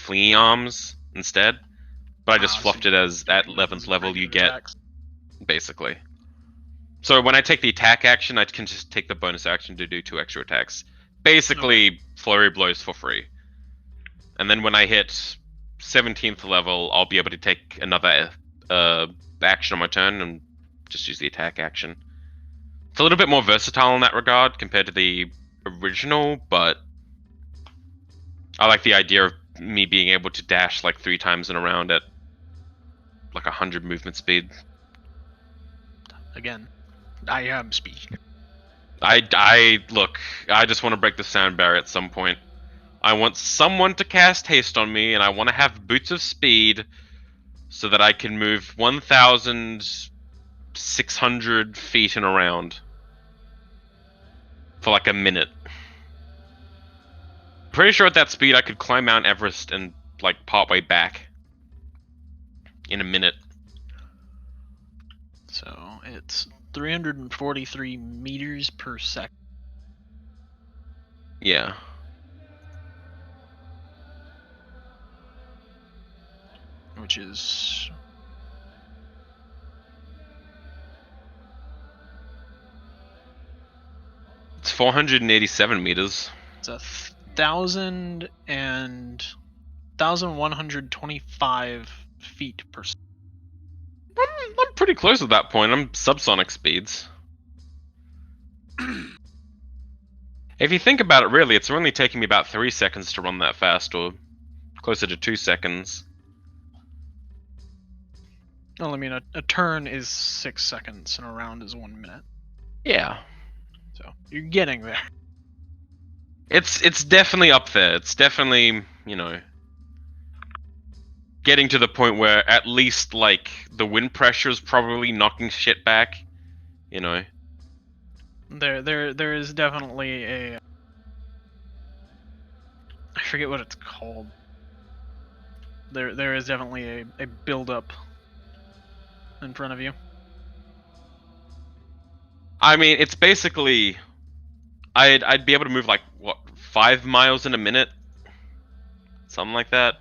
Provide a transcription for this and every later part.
flingy arms instead. But I just So fluffed it as at 11th level you get, attacks. basically. So when I take the attack action, I can just take the bonus action to do 2 extra attacks. Basically, flurry blows for free. And then when I hit 17th level, I'll be able to take another action on my turn and just use the attack action. It's a little bit more versatile in that regard compared to the original, but I like the idea of me being able to dash like 3 times in a round at like 100 movement speed. Again, I am speed. I look, I just want to break the sound barrier at some point. I want someone to cast haste on me, and I want to have boots of speed so that I can move 1,600 feet and around for like a minute. Pretty sure at that speed I could climb Mount Everest and like part way back in a minute. So it's 343 meters per second. Yeah. Which is It's 487 meters. it's 1,125 feet per second. I'm pretty close at that point. I'm subsonic speeds. If you think about it, really, it's only taking me about 3 seconds to run that fast, or closer to 2 seconds. Well, I mean, a turn is 6 seconds, and a round is 1 minute. Yeah. So you're getting there. It's definitely up there. It's definitely, you know, getting to the point where at least, like, the wind pressure is probably knocking shit back, you know. There is definitely a. I forget what it's called. There is definitely a build up in front of you. I mean, it's basically, I'd be able to move like what 5 miles in a minute, something like that.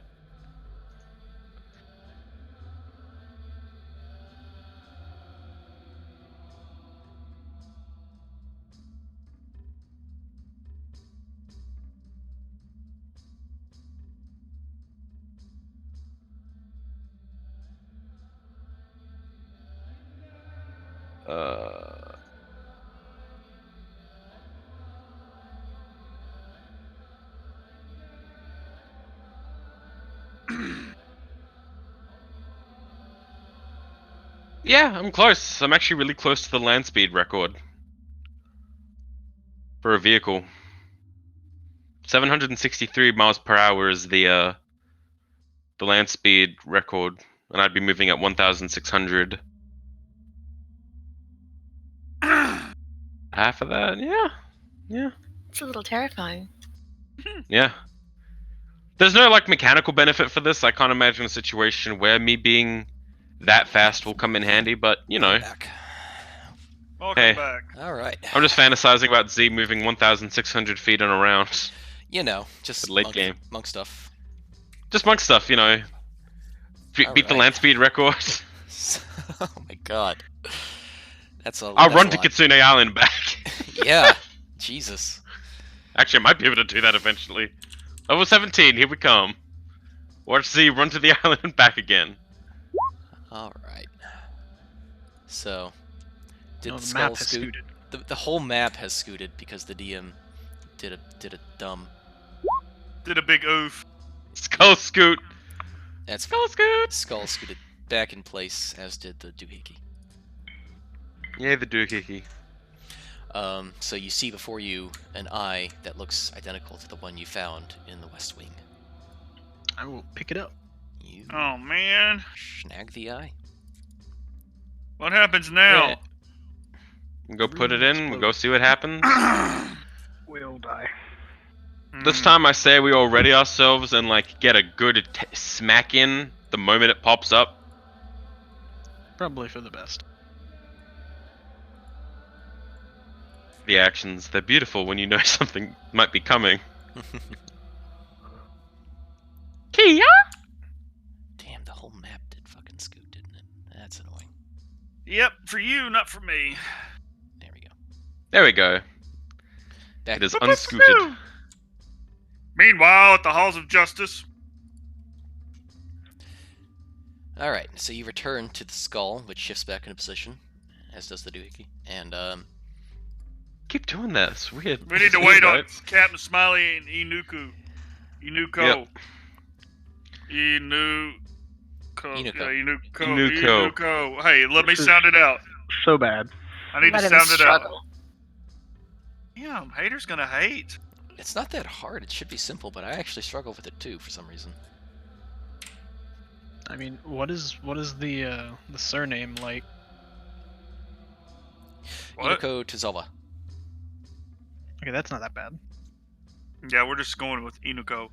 Yeah, I'm close. I'm actually really close to the land speed record for a vehicle. 763 miles per hour is the land speed record, and I'd be moving at 1,600. Half of that, yeah. It's a little terrifying. Yeah. There's no like mechanical benefit for this. I can't imagine a situation where me being that fast will come in handy, but you know. Welcome back. All right. I'm just fantasizing about Z moving 1,600 feet and around. You know, just late game. Monk stuff. Just monk stuff, you know. Beat the land speed record. Oh my god. I'll run to Kitsune Island back. Yeah. Jesus. Actually, I might be able to do that eventually. Level 17, here we come. Watch Z run to the island and back again. Alright. So, did No, the the skull map has scoot? scooted. The whole map has scooted because the DM did a dumb. Did a big oof. Skull scoot. That's Skull scoot. skull scooted back in place, as did the doohickey. Yay, the doohickey. So you see before you an eye that looks identical to the one you found in the West Wing. I will pick it up. You Oh man. snag the eye. What happens now? Yeah. We'll go put it in, we'll go see what happens. We'll die. This time I say we all ready ourselves and like get a good smack in the moment it pops up. Probably for the best. The actions, they're beautiful when you know something might be coming. Kia! the whole map did fucking scoot, didn't it? That's annoying. Yep, for you, not for me. There we go. There we go. Back It is unscooted. Meanwhile, at the halls of justice. Alright, so you return to the skull, which shifts back into position, as does the doohickey. And, Keep doing that. It's weird. We need to wait on Captain Smiley and Inuko. Yep. Inuko. Inuko. Yeah, Inuko. Inuko. Hey, let me sound it out. So bad. I need to Let him sound it out. struggle. Damn, haters gonna hate. it's not that hard. It should be simple, but I actually struggle with it too, for some reason. I mean, what is the surname like? What? Inuko Tozawa. Okay, that's not that bad. Yeah, we're just going with Inuko.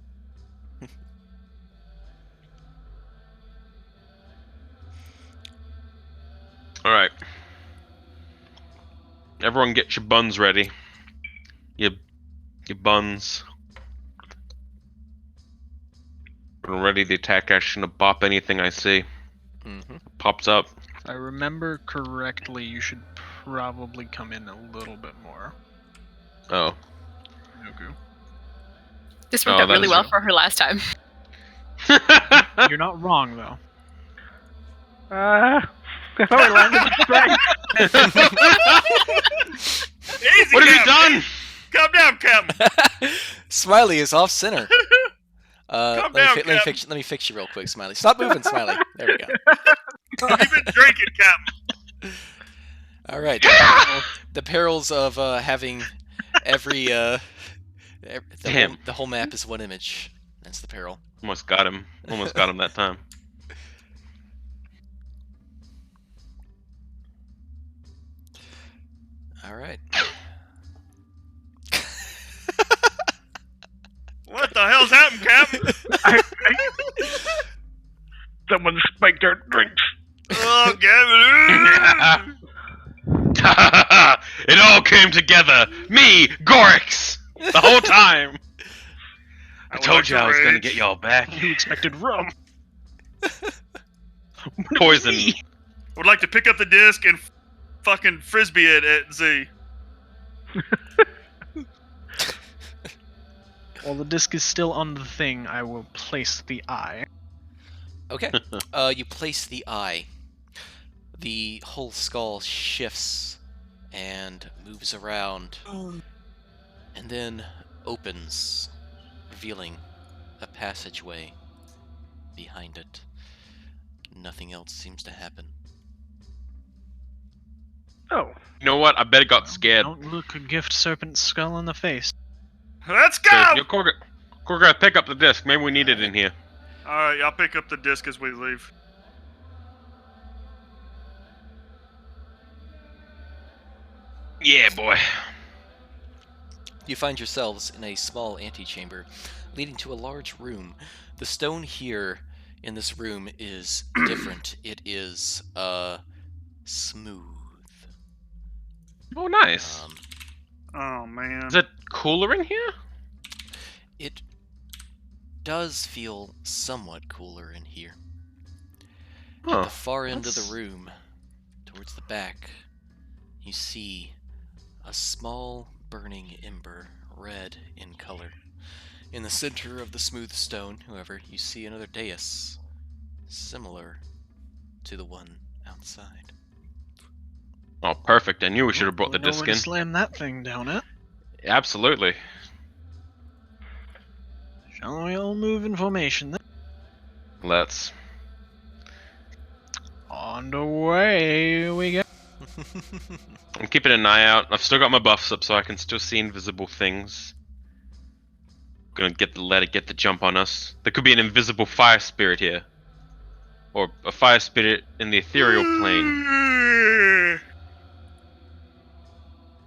Alright. Everyone get your buns ready. Your buns. I'm ready the attack action to bop anything I see. Mm-hmm. Pops up. If I remember correctly, you should probably come in a little bit more. Oh. Nuku. This worked Oh, out that really is well true. for her last time. You're not wrong, though. If I landed straight. Easy, What have you Captain. done? Calm down, Captain. Smiley is off center. Calm Let me, down, let me fix you real quick, Smiley. Stop moving, Smiley. There we go. You've been drinking, Captain. All right. The perils of having every Damn. the whole map is one image. That's the peril. Almost got him. Almost got him that time. All right. What the hell's happened, Captain? Someone spiked our drinks. Oh, Gavin. It all came together. Me, Gorix, the whole time. I told you I was gonna get y'all back. You expected rum. Poison. Would like to pick up the disc and fucking frisbee it at Z. While the disc is still on the thing, I will place the eye. Okay. You place the eye. The whole skull shifts and moves around, and then opens, revealing a passageway behind it. Nothing else seems to happen. Oh. You know what? I bet it got scared. Don't look a gift serpent skull in the face. Let's So, go! yo, Korga, pick up the disc. Maybe we need it in here. Alright, I'll pick up the disc as we leave. Yeah, boy. You find yourselves in a small antechamber leading to a large room. The stone here in this room is different. It is smooth. Oh, nice. Oh, man. Is it cooler in here? It does feel somewhat cooler in here. At Huh. the far end of That's- the room, towards the back, you see a small burning ember, red in color. In the center of the smooth stone, however, you see another dais, similar to the one outside. Oh, perfect. I knew we should have brought the We'll know disc where in. to slam that thing down at. Absolutely. Shall we all move in formation then? Let's. On the way we go. I'm keeping an eye out. I've still got my buffs up so I can still see invisible things. Gonna let it get the jump on us. There could be an invisible fire spirit here. Or a fire spirit in the ethereal plane.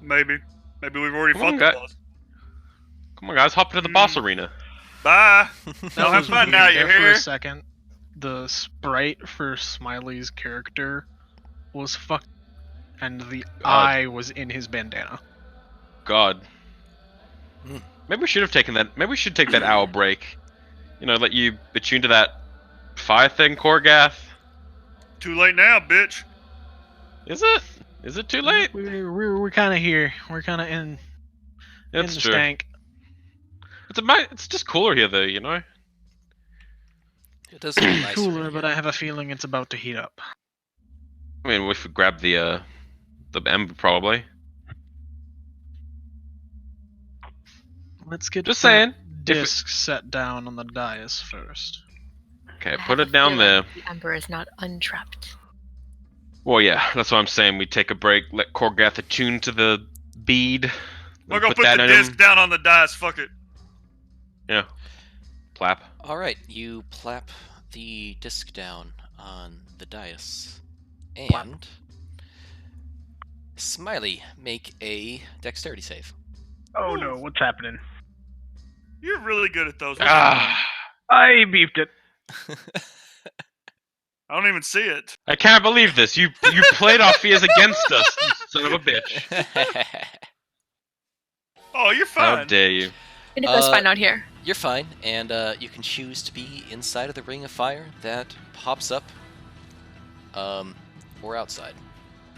Maybe. Maybe we've already Come on, fought guy. the boss. Come on, guys, hop into the boss arena. Bye. That Y'all have was fun weird now, there you're for here. a second. The sprite for Smiley's character was fucked, and the eye was in his bandana. God. Hmm. Maybe we should have taken that. Maybe we should take that hour break. You know, let you attune to that fire thing, Korgath? Too late now, bitch. Is it? Is it too late? We're kind of here. We're kind of in It's the true. stank. It's just cooler here, though. You know. It does feel nicer. Cooler, in but here. I have a feeling it's about to heat up. I mean, if we grab the ember, probably. Let's get Just that saying. disc set down on the dais first. Okay, I put have it a down feeling there. The ember is not untrapped. Well, yeah, that's what I'm saying. We take a break, let Korgath attune to the bead. We're then gonna put that the in disc him. down on the dice. Fuck it. Yeah. Plap. All right, you plap the disc down on the dais, and Smiley, make a dexterity save. Oh no, what's happening? You're really good at those. What's going on? Ah, I beefed it. I don't even see it. I can't believe this. You played our fears against us, you son of a bitch. Oh, you're How fine. dare you? Nico's fine out here. You're fine, and you can choose to be inside of the ring of fire that pops up, or outside.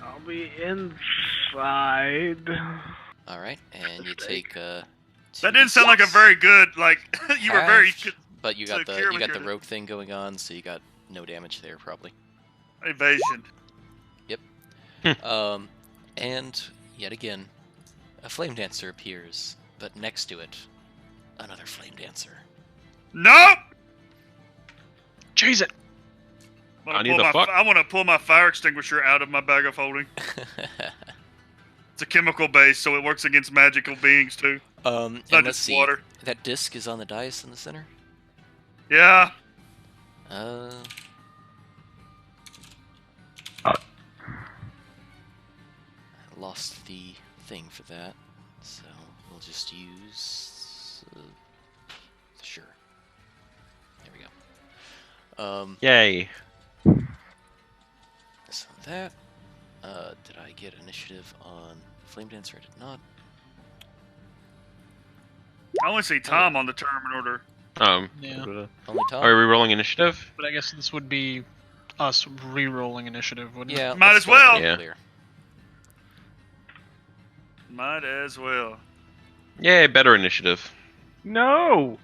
I'll be inside. All right, and you take. That didn't sound like a very good. Like you were very half, but you got the secure you with got the your rogue thing going on, so you got no damage there probably. evasion. And yet again, a flame dancer appears, but next to it, another flame dancer. Nope. Chase it! I need the fuck. I want to pull my fire extinguisher out of my bag of holding. It's a chemical base, so it works against magical beings too. And It's not let's just see. water. That disc is on the dais in the center. Yeah. I lost the thing for that, so we'll just use. Sure. There we go. Yay. So that. Did I get initiative on Flame Dancer? I did not. Oh. I only see Tom on the tournament order. Yeah. Only Tom. Are we rolling initiative? But I guess this would be us re-rolling initiative, wouldn't Yeah. Might let's as go ahead well. and Yeah. clear. Might as well. Yay, better initiative. No.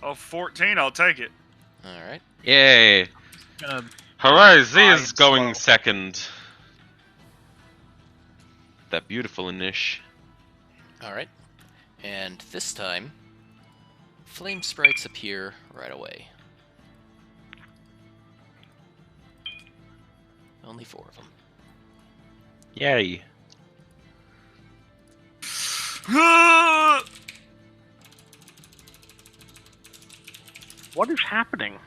Oh, 14, I'll take it. All right. Yay. it? Gonna Hooray, Z Fine, is going slow. second. That beautiful Inish. All right. And this time, flame sprites appear right away. Only 4 of them. Yay. What is happening?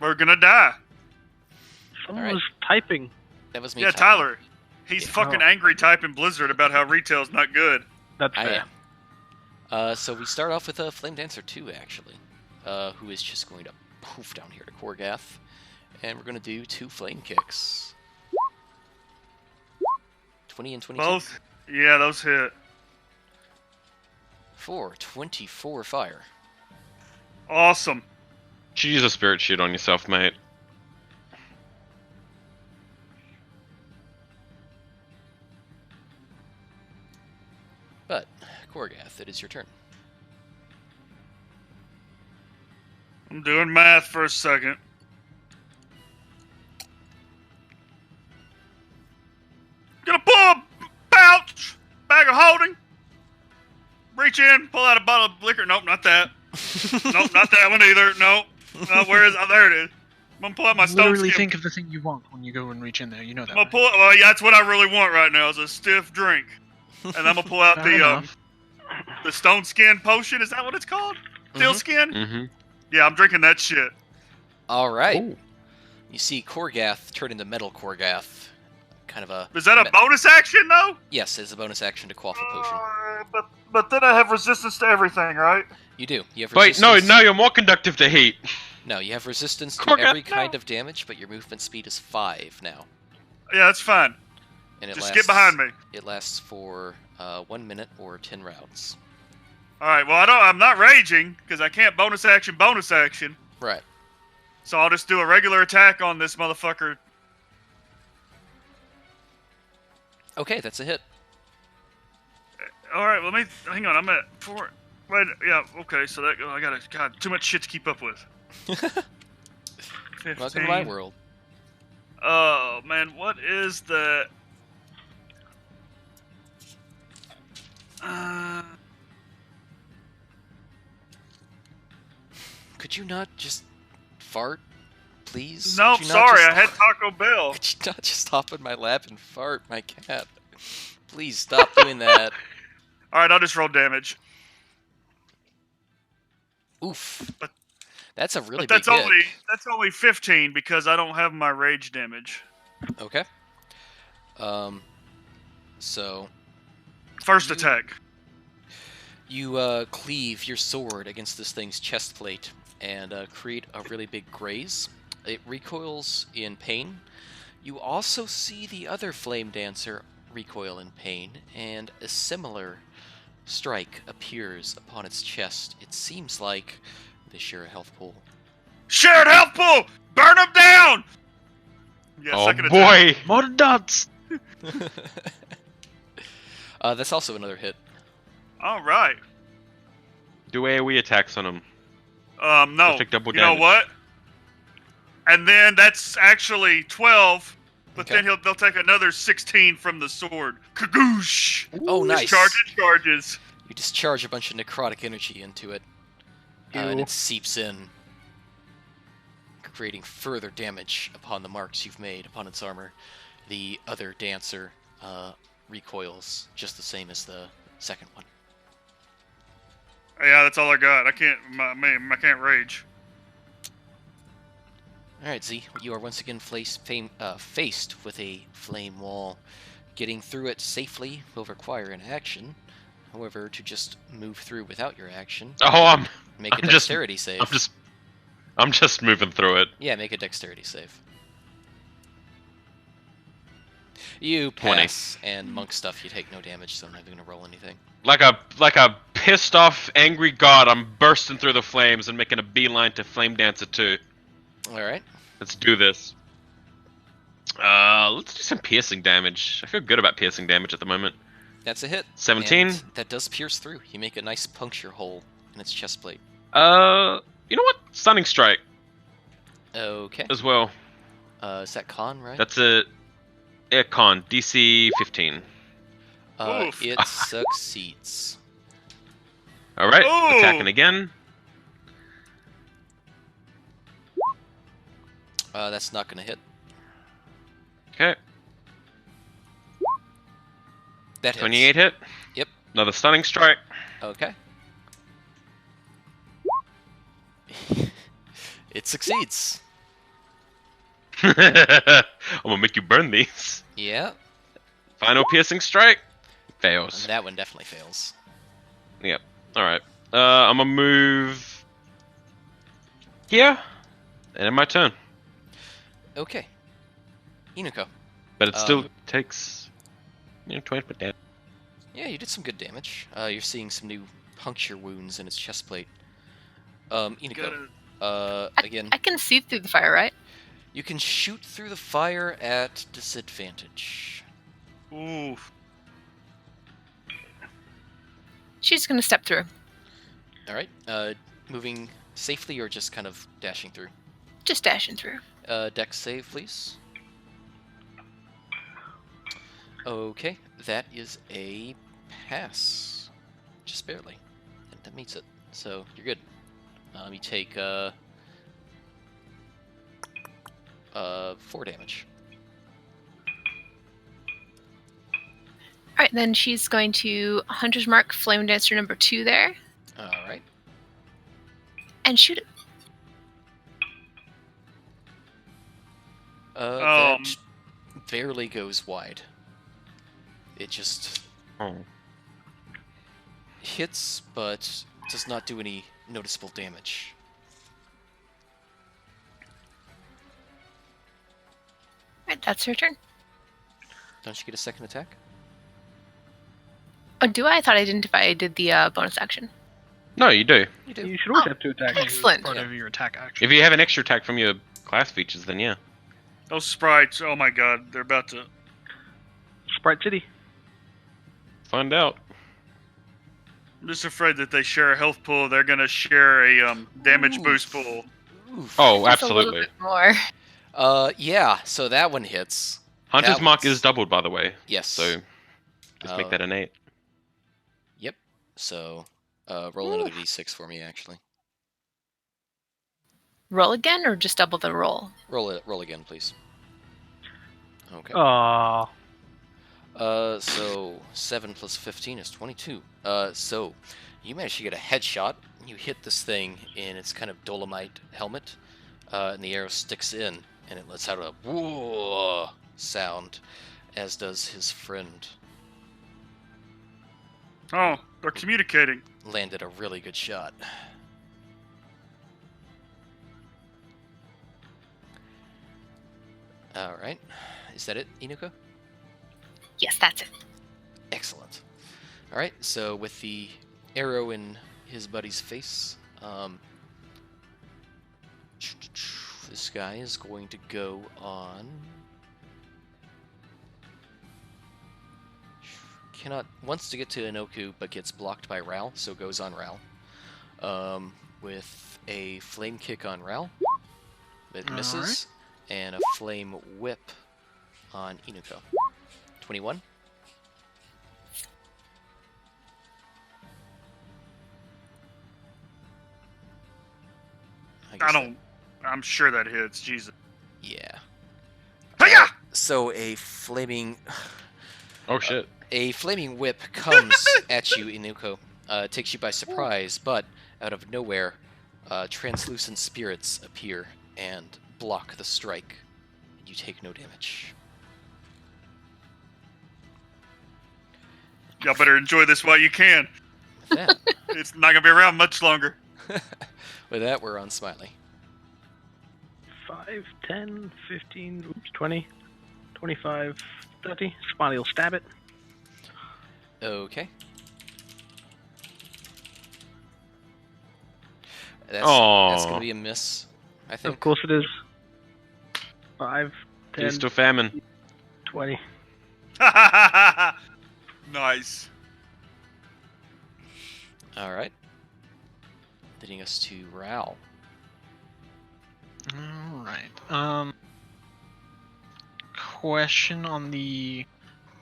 We're gonna die. Someone Alright. was typing. That was me. Yeah, typing. Tyler. He's Yeah. fucking Oh. angry typing Blizzard about how retail's not good. That's I fair. am. So we start off with a Flame Dancer 2, actually, who is just going to poof down here to Korgath, and we're going to do 2 flame kicks. 20 and 22. Both. Yeah, those hit. For 24 fire. Awesome. Should use a spirit sheet on yourself, mate. But, Korgath, it is your turn. I'm doing math for a second. Gonna pull a pouch, bag of holding, reach in, pull out a bottle of liquor. Nope, not that. Nope, not that one either. Nope. Where is? Oh, there it is. I'm gonna pull out my stone literally skin. think of the thing you want when you go and reach in there. You know that. I'm gonna right? pull. Well, yeah, that's what I really want right now is a stiff drink, and I'm gonna pull out Fair enough. the stone skin potion. Is that what it's called? Steel Mhm. skin. Mm-hmm. Yeah, I'm drinking that shit. All right. Ooh. You see Korgath turn into Metal Korgath. Kind of a... Is that a bonus action though? Yes, it's a bonus action to quaff a potion. But then I have resistance to everything, right? You do. You have Wait, resistance... no, now you're more conductive to heat. No, you have resistance to Korgath, every kind no. of damage, but your movement speed is 5 now. Yeah, that's fine. And it Just lasts, get behind me. It lasts for 1 minute or 10 rounds. All right. Well, I'm not raging because I can't bonus action. Right. So I'll just do a regular attack on this motherfucker. Okay, that's a hit. All right. Let me hang on. I'm at 4. Wait. Yeah. Okay. So that I got too much shit to keep up with. 15. Welcome to my world. Oh man, what is the? Could you not just fart, please? No, Could you not sorry, just- I had Taco Bell. Could you not just hop in my lap and fart, my cat? Please stop doing that. All right, I'll just roll damage. Oof. But- That's a really But big hit. that's only 15 because I don't have my rage damage. Okay. So First attack. you cleave your sword against this thing's chest plate and create a really big graze. It recoils in pain. You also see the other flame dancer recoil in pain, and a similar strike appears upon its chest. It seems like they share a health pool. Shared health pool! Burn them down! Yeah, Oh second attack. boy! More dots. That's also another hit. All right. Do AoE attacks on him. No. Take double You know damage. what? And then that's actually 12, but Okay. then they'll take another 16 from the sword. Kagoosh! Oh, nice. Charges. You discharge a bunch of necrotic energy into it, and Ew. it seeps in, creating further damage upon the marks you've made upon its armor. The other dancer recoils just the same as the second one. Yeah, that's all I got. I can't rage. Alright, Z, you are once again faced with a flame wall. Getting through it safely will require an action. However, to just move through without your action, Oh, make a I'm just- dexterity save. I'm just moving through it. Yeah, make a dexterity save. You 20. pass, and monk stuff, you take no damage, so I'm not even gonna roll anything. Like a pissed off, angry god, I'm bursting through the flames and making a beeline to Flame Dancer 2. Alright. Let's do this. Let's do some piercing damage. I feel good about piercing damage at the moment. That's a hit. 17. And that does pierce through. You make a nice puncture hole in its chest plate. You know what? Stunning Strike Okay. as well. Is that con, right? That's a con DC 15. Oof. It succeeds. All right, Ooh. attacking again. That's not gonna hit. Okay, That hits. 28 hit. Yep. Another Stunning Strike. Okay. It succeeds. I'm gonna make you burn these. Yeah. Final Piercing Strike. And Fails. that one definitely fails. Yep. All right. I'm gonna move here, and in my turn. Okay. Inuko. But it still Um, takes 20 damage. Yeah, you did some good damage. You're seeing some new puncture wounds in its chest plate. Inuko. Again, I can see through the fire, right? you can shoot through the fire at disadvantage. Ooh. She's gonna step through. Alright, moving safely or just kind of dashing through? Just dashing through. Dex save, please. Okay, that is a pass. Just barely. That meets it. So, you're good. You take, 4 damage. Alright, then she's going to Hunter's Mark Flame Dancer number 2 there Alright. and shoot it. That barely goes wide. It just Oh. hits, but does not do any noticeable damage. Alright, that's her turn. Don't you get a second attack? Oh, do I? I thought I didn't if I did the bonus action. No, you do. You do. You should always have 2 attacks. Excellent. Part Yeah. of your attack action. If you have an extra attack from your class features, then yeah. Those sprites, oh my god, they're about to. Sprite City. Find out. I'm just afraid that they share a health pool. They're gonna share a damage Ooh. boost pool. Oof. Oh, Just a little absolutely. bit more. Yeah. So that one hits. Hunter's That mark one's- is doubled, by the way. Yes. So just make that an 8. Yep. So roll another d6 for me, actually. Roll again or just double the roll? Roll it. Roll again, please. Okay. Aww. So 7 plus 15 is 22. So you managed to get a headshot. You hit this thing in its kind of dolomite helmet, and the arrow sticks in, and it lets out a whoa sound, as does his friend. Oh, they're communicating. Landed a really good shot. All right. Is that it, Inuko? Yes, that's it. Excellent. All right. So with the arrow in his buddy's face, this guy is going to go on. Wants to get to Inoku, but gets blocked by Ral, so goes on Ral. With a flame kick on Ral, that misses, and a flame whip on Inuko. 21. I guess don't. I'm sure that hits. Jesus. Yeah. Hiya! So a flaming Oh whip comes at you, Inuko. Takes you by surprise, but out of nowhere, translucent spirits appear and block the strike. You take no damage. Y'all better enjoy this while you can. With that, It's not gonna be around much longer. with that, we're on Smiley. 5, 10, 15, oops, 20, 25, 30. Smiley will stab it. Okay. That's Aw. gonna be a miss, I think. Of course it is. 5, 10, Feast or famine. 20. Nice. All right. Leading us to Ral. Alright. Question on the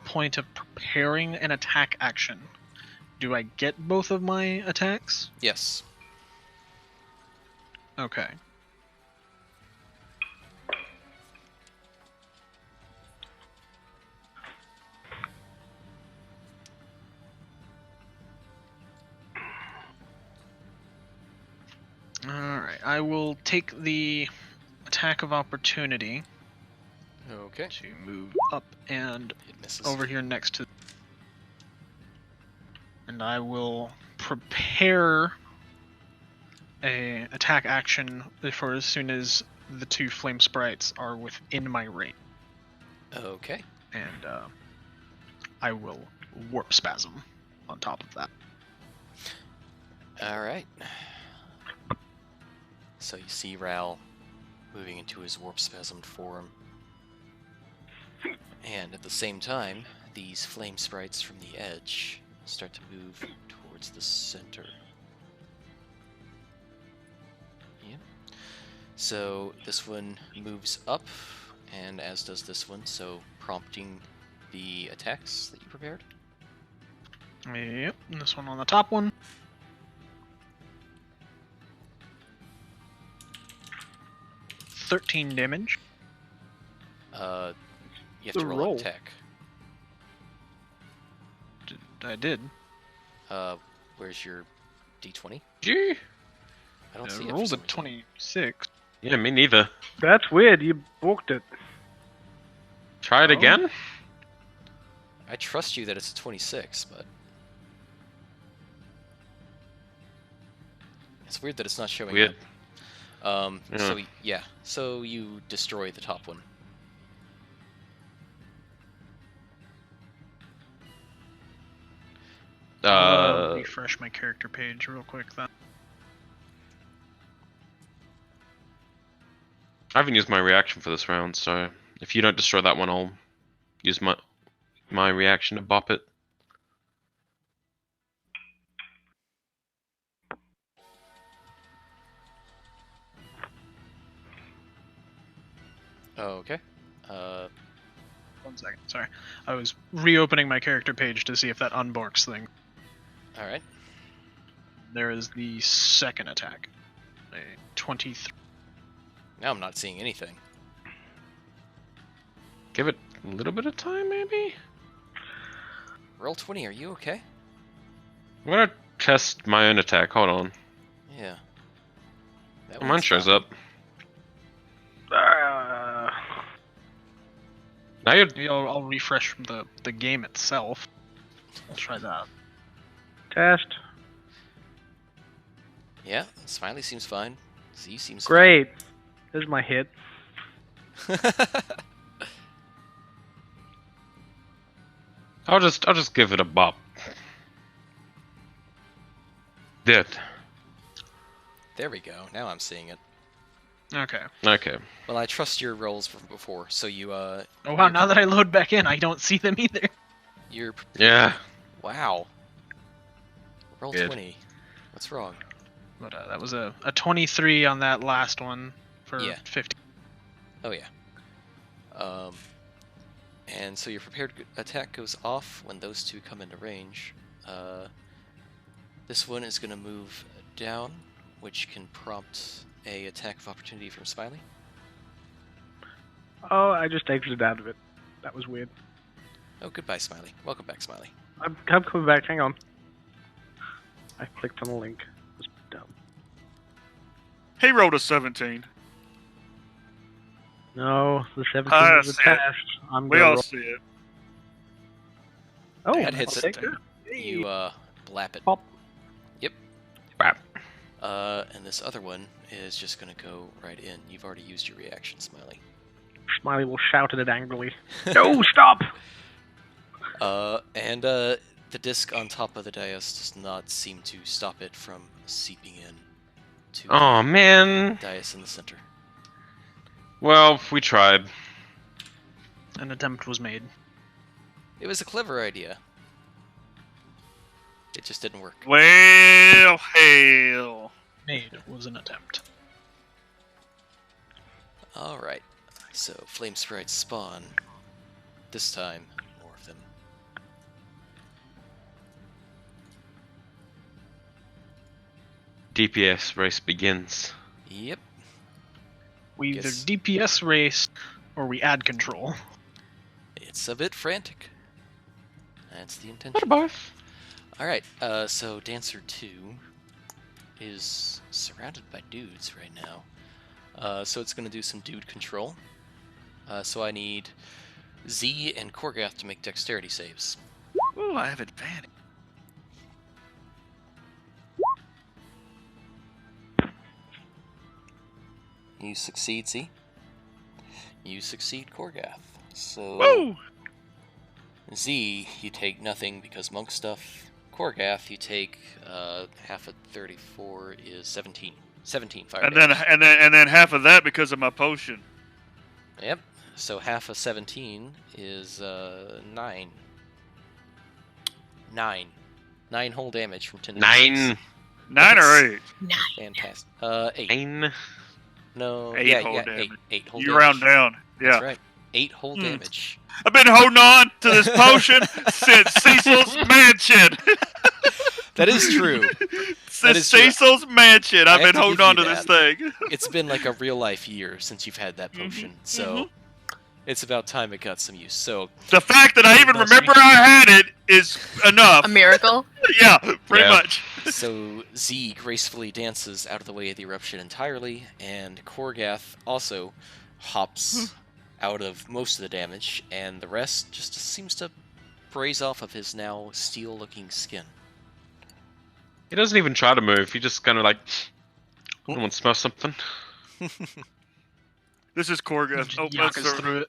point of preparing an attack action. Do I get both of my attacks? Yes. Okay. Alright, I will take the attack of opportunity Okay. to move up and It misses. over here next to. And I will prepare a attack action for as soon as the 2 flame sprites are within my range. Okay. And I will warp spasm on top of that. All right. So you see Ral moving into his warp spasmed form. And at the same time, these flame sprites from the edge start to move towards the center. Yep. So this one moves up, and as does this one, so prompting the attacks that you prepared. Yep, and this one on the top one. $13 damage. You have to The roll roll. an attack. I did. Where's your d20? Gee. I don't see I it. for rolled some a reason. 26. Yeah, me neither. That's weird. You booked it. Try it Oh. again? I trust you that it's a 26, but it's weird that it's not showing Weird. up. So Yeah. yeah, so you destroy the top one. I'll refresh my character page real quick then. I haven't used my reaction for this round, so if you don't destroy that one, I'll use my reaction to bop it. Okay. 1 second, sorry. I was reopening my character page to see if that unborks thing. All right. There is the second attack. A 23. Now I'm not seeing anything. Give it a little bit of time, maybe? Roll 20. Are you okay? I'm gonna test my own attack. Hold on. Yeah. That Mine one's shows fine. up. Now you're... Maybe I'll refresh the game itself. I'll try that. Test. Yeah. Smiley seems fine. Z seems Great. There's my hit. fine. I'll just give it a bop. Dead. There we go. Now I'm seeing it. Okay. Okay. Well, I trust your rolls from before, so you Oh wow, now that I load back in, I don't see them either. you're Yeah. wow. Roll Good. 20. What's wrong? But that was a 23 on that last one for Yeah. 50. Oh yeah. And so your prepared attack goes off when those two come into range. This one is going to move down, which can prompt a attack of opportunity from Smiley. Oh, I just exited out of it. That was weird. Oh, goodbye, Smiley. Welcome back, Smiley. I'm coming back. Hang on. I clicked on the link. It was dumb. He rolled a 17. No, the 17 I was a see it. test. I'm We gonna all roll. see it. Oh, That hits I'll it. take it. You blap it. Pop. Yep. Bap. And this other one is just going to go right in. You've already used your reaction, Smiley. Smiley will shout at it angrily. No, stop! And the disc on top of the dais does not seem to stop it from seeping in to Oh man. the dais in the center. Well, we tried. An attempt was made. It was a clever idea. It just didn't work. Well, hell. Made was an attempt. Alright, so flame sprites spawn. This time, more of them. DPS race begins. Yep. We either Guess- DPS race or we add control. It's a bit frantic. That's the intention. What both? Alright, so Dancer 2 is surrounded by dudes right now. So it's going to do some dude control. So I need Z and Korgath to make dexterity saves. Ooh, I have advantage. You succeed, Z. You succeed, Korgath. So Woo! Z, you take nothing because monk stuff. Korgath, you take half of 34 is 17. 17 fire And then, damage. and then half of that because of my potion. Yep. So half of 17 is 9. 9. 9 whole damage from 10 to 6. 9. 9 or 8? Fantastic. 8. 9. No. 8 yeah, whole yeah, damage. 8 whole You damage. round down. Yeah. That's right. 8 whole Hmm. damage. I've been holding on to this potion since Cecil's mansion. That is true. Since is true. Cecil's mansion, I I've have been to holding give on you to this that. thing. It's been like a real life year since you've had that potion, so it's about time it got some use. So The fact that I even Bless remember me. I had it is enough. A miracle. Yeah, pretty Yeah. much. So Z gracefully dances out of the way of the eruption entirely, and Korgath also hops out of most of the damage, and the rest just seems to braze off of his now steel-looking skin. He doesn't even try to move. He just kind of like, someone smell something. This is Korgoth. Just Oh, yak us through it.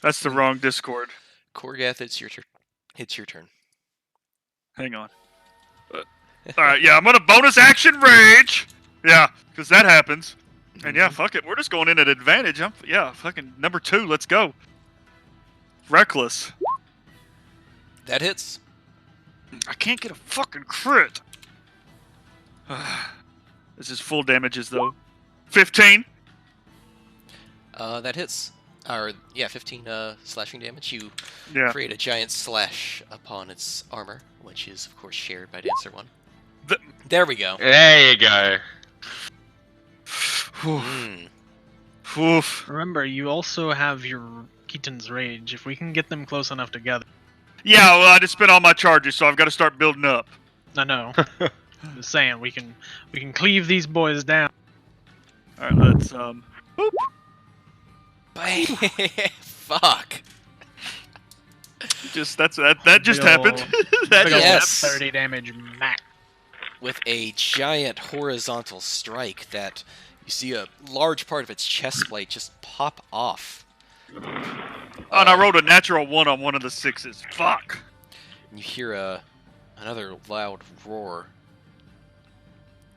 that's the wrong Discord. Korgath, it's your turn. It's your turn. Hang on. Alright, yeah, I'm gonna bonus action rage. Yeah, because that happens. And yeah, fuck it. We're just going in at advantage. Fucking number 2. Let's go. Reckless. That hits. I can't get a fucking crit. This is full damages though. 15. That hits. 15 slashing damage. You Yeah. create a giant slash upon its armor, which is, of course, shared by Dancer 1. There we go. There you go. Mm. Oof. Remember, you also have your Keaton's Rage. If we can get them close enough together. Yeah, well, I just spent all my charges, so I've got to start building up. I know. I'm just saying, we can cleave these boys down. All right, let's boop. Fuck. Just that just Big ol'- happened. That Big just ol' Yes. 30 damage max. With a giant horizontal strike that you see a large part of its chest plate just pop off. Oh, and I rolled a natural 1 on one of the 6s. Fuck. And you hear another loud roar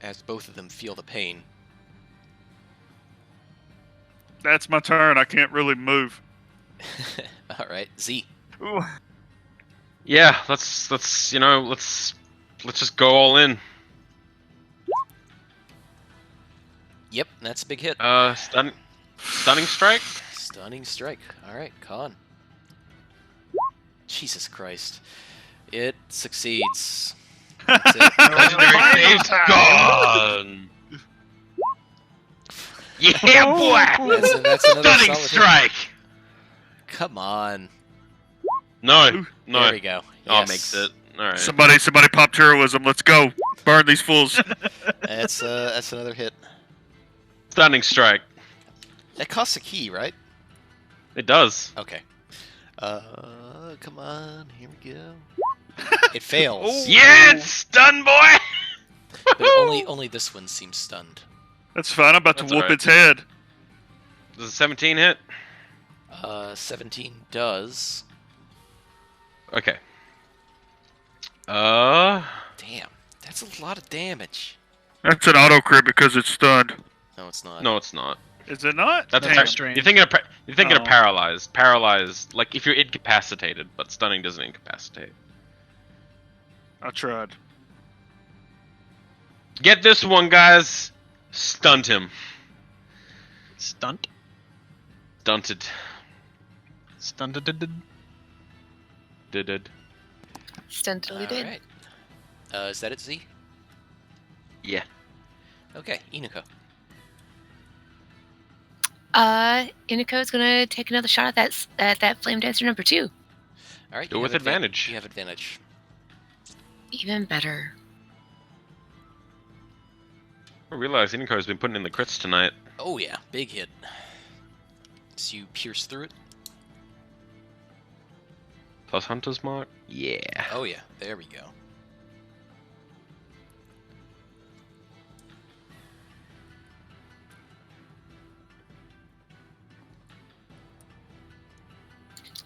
as both of them feel the pain. That's my turn. I can't really move. All right, Z. Ooh. Yeah, let's just go all in. Yep, that's a big hit. Stunning strike. Stunning strike. All right, con. Jesus Christ. It succeeds. That's it. Legendary saves gone. Yeah, boy. That's another Stunning solid hit. strike. Come on. No, no. There we go. Oh, Yes. makes it. All right. Somebody popped heroism. Let's go. Burn these fools. That's another hit. Stunning strike. That costs a key, right? It does. Okay. Come on. Here we go. It fails. Yeah, it's stun, boy. But only this one seems stunned. That's fine. I'm about to That's whoop alright. its head. Does a 17 hit? 17 does. Okay. Damn. That's a lot of damage. That's an auto crit because it's stunned. No, it's not. No, it's not. Is it not? That's Damn. you're thinking of Oh. paralyzed. Paralyzed, like if you're incapacitated, but stunning doesn't incapacitate. I tried. Get this one, guys. Stunned him. Stunt? Stunted. Stunted. Did. Stuntily did. Alright. Is that it, Z? Yeah. Okay, Inuko. Iniko is gonna take another shot at that flame dancer number 2. Alright. Do it you with have advantage. You have advantage. Even better. I realize Iniko's been putting in the crits tonight. Oh yeah, big hit. So you pierce through it. Plus Hunter's Mark? Yeah. Oh yeah, there we go.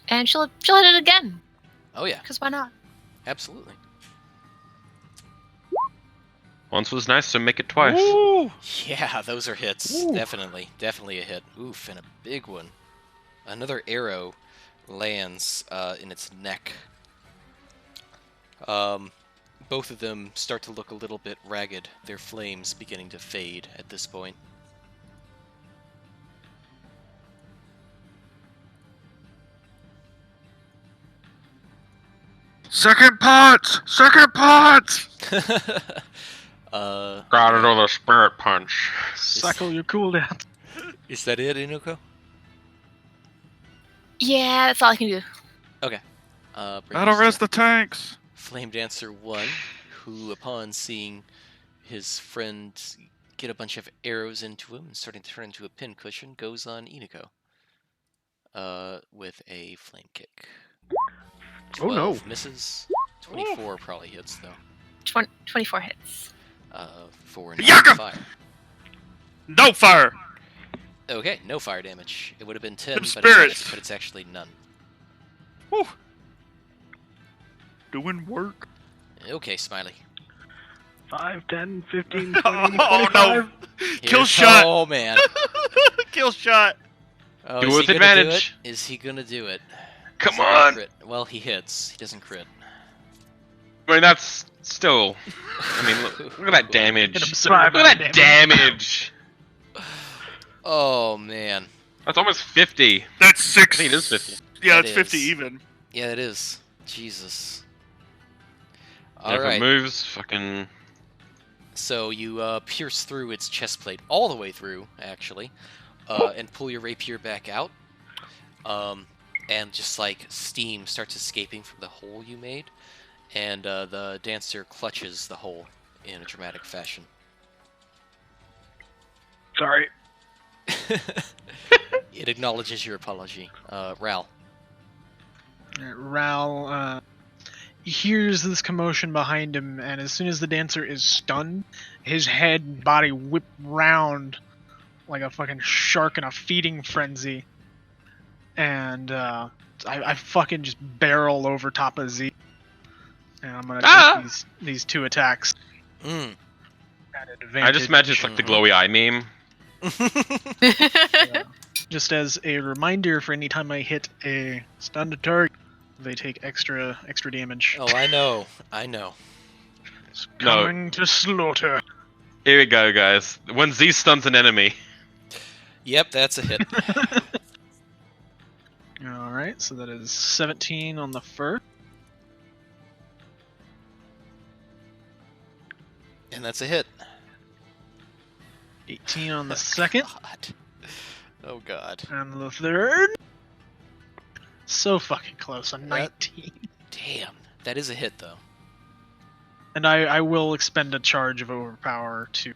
And she'll hit it again, Oh yeah, because why not? absolutely. Once was nice, so make it twice. Woo! Yeah, those are hits. Ooh. Definitely a hit. Oof, and a big one. Another arrow lands in its neck. Both of them start to look a little bit ragged, their flames beginning to fade at this point. Second pot! Second pot! Got another spirit punch. Cycle your cooldown. Is that it, Inuko? Yeah, that's all I can do. Brings That'll us rest to the tanks. Flame Dancer 1, who, upon seeing his friend get a bunch of arrows into him and starting to turn into a pincushion, goes on Inuko. With a flame kick. 12 Oh, no. misses. 24 probably hits, though. 24 hits. 4 Yaka! fire. No fire! Okay, no fire damage. It would have been 10, Them but spirits. it's actually none. Woo. Doing work. Okay, Smiley. 5, 10, 15, 20, Oh, no. 25. Kill shot. Oh man. Kill shot. Oh, Do is it with he gonna advantage. Do it? Is he gonna do it? Come Is he gonna on! crit? Well, he hits. He doesn't crit. I mean, that's still... I mean, look at that damage. An Look absurd at amount of that damage! Oh man. That's almost 50. That's 6. I think it is 50. Yeah, That it's 50 is. even. Yeah, it is. Jesus. And if All right. it moves, fucking... So you pierce through its chest plate, all the way through, actually, and pull your rapier back out. And just like steam starts escaping from the hole you made, and the dancer clutches the hole in a dramatic fashion. Sorry. It acknowledges your apology. Ral. Ral hears this commotion behind him, and as soon as the dancer is stunned, his head and body whip round like a fucking shark in a feeding frenzy. And I fucking just barrel over top of Z. And I'm gonna take these 2 attacks Mm. at advantage. I just imagine it's like the glowy eye meme. Just as a reminder, for any time I hit a stunned target, they take extra damage. Oh, I know. I know. It's No. coming to slaughter. Here we go, guys. When Z stuns an enemy. Yep, that's a hit. Alright, so that is 17 on the first. And that's a hit. 18 on the second. God. Oh god. And the third. So fucking close, a 19. Damn. That is a hit, though. And I will expend a charge of Overpower to...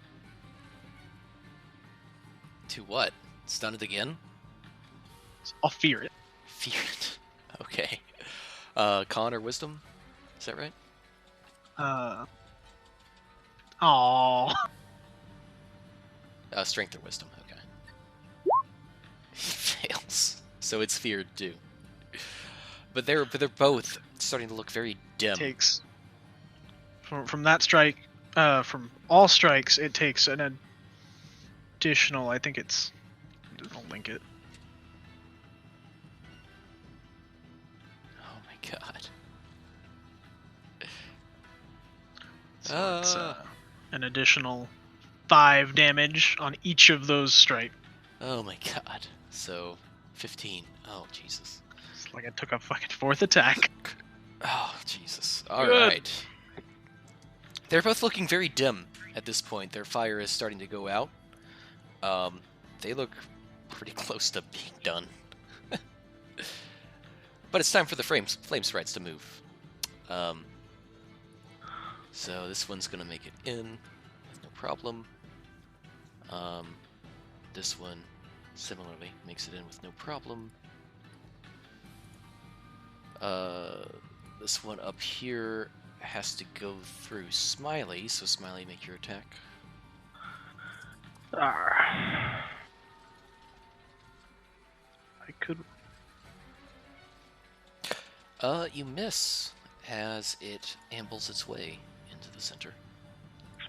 To what? Stun it again? I'll fear it. Fear it. Okay. Con or wisdom? Is that right? Aww. Strength or wisdom, okay. Fails. So it's feared too. But they're both starting to look very dim. Takes... From that strike, from all strikes, it takes an additional, I think it's... I'll link it. Oh my god. So it's an additional 5 damage on each of those strikes. Oh my god. So 15. Oh Jesus. It's like I took a fucking 4th attack. Oh Jesus. Good. Alright. They're both looking very dim at this point. Their fire is starting to go out. They look pretty close to being done. But it's time for the flame sprites to move. So this one's gonna make it in with no problem. This one similarly makes it in with no problem. This one up here has to go through Smiley, so Smiley, make your attack. I could. You miss as it ambles its way into the center.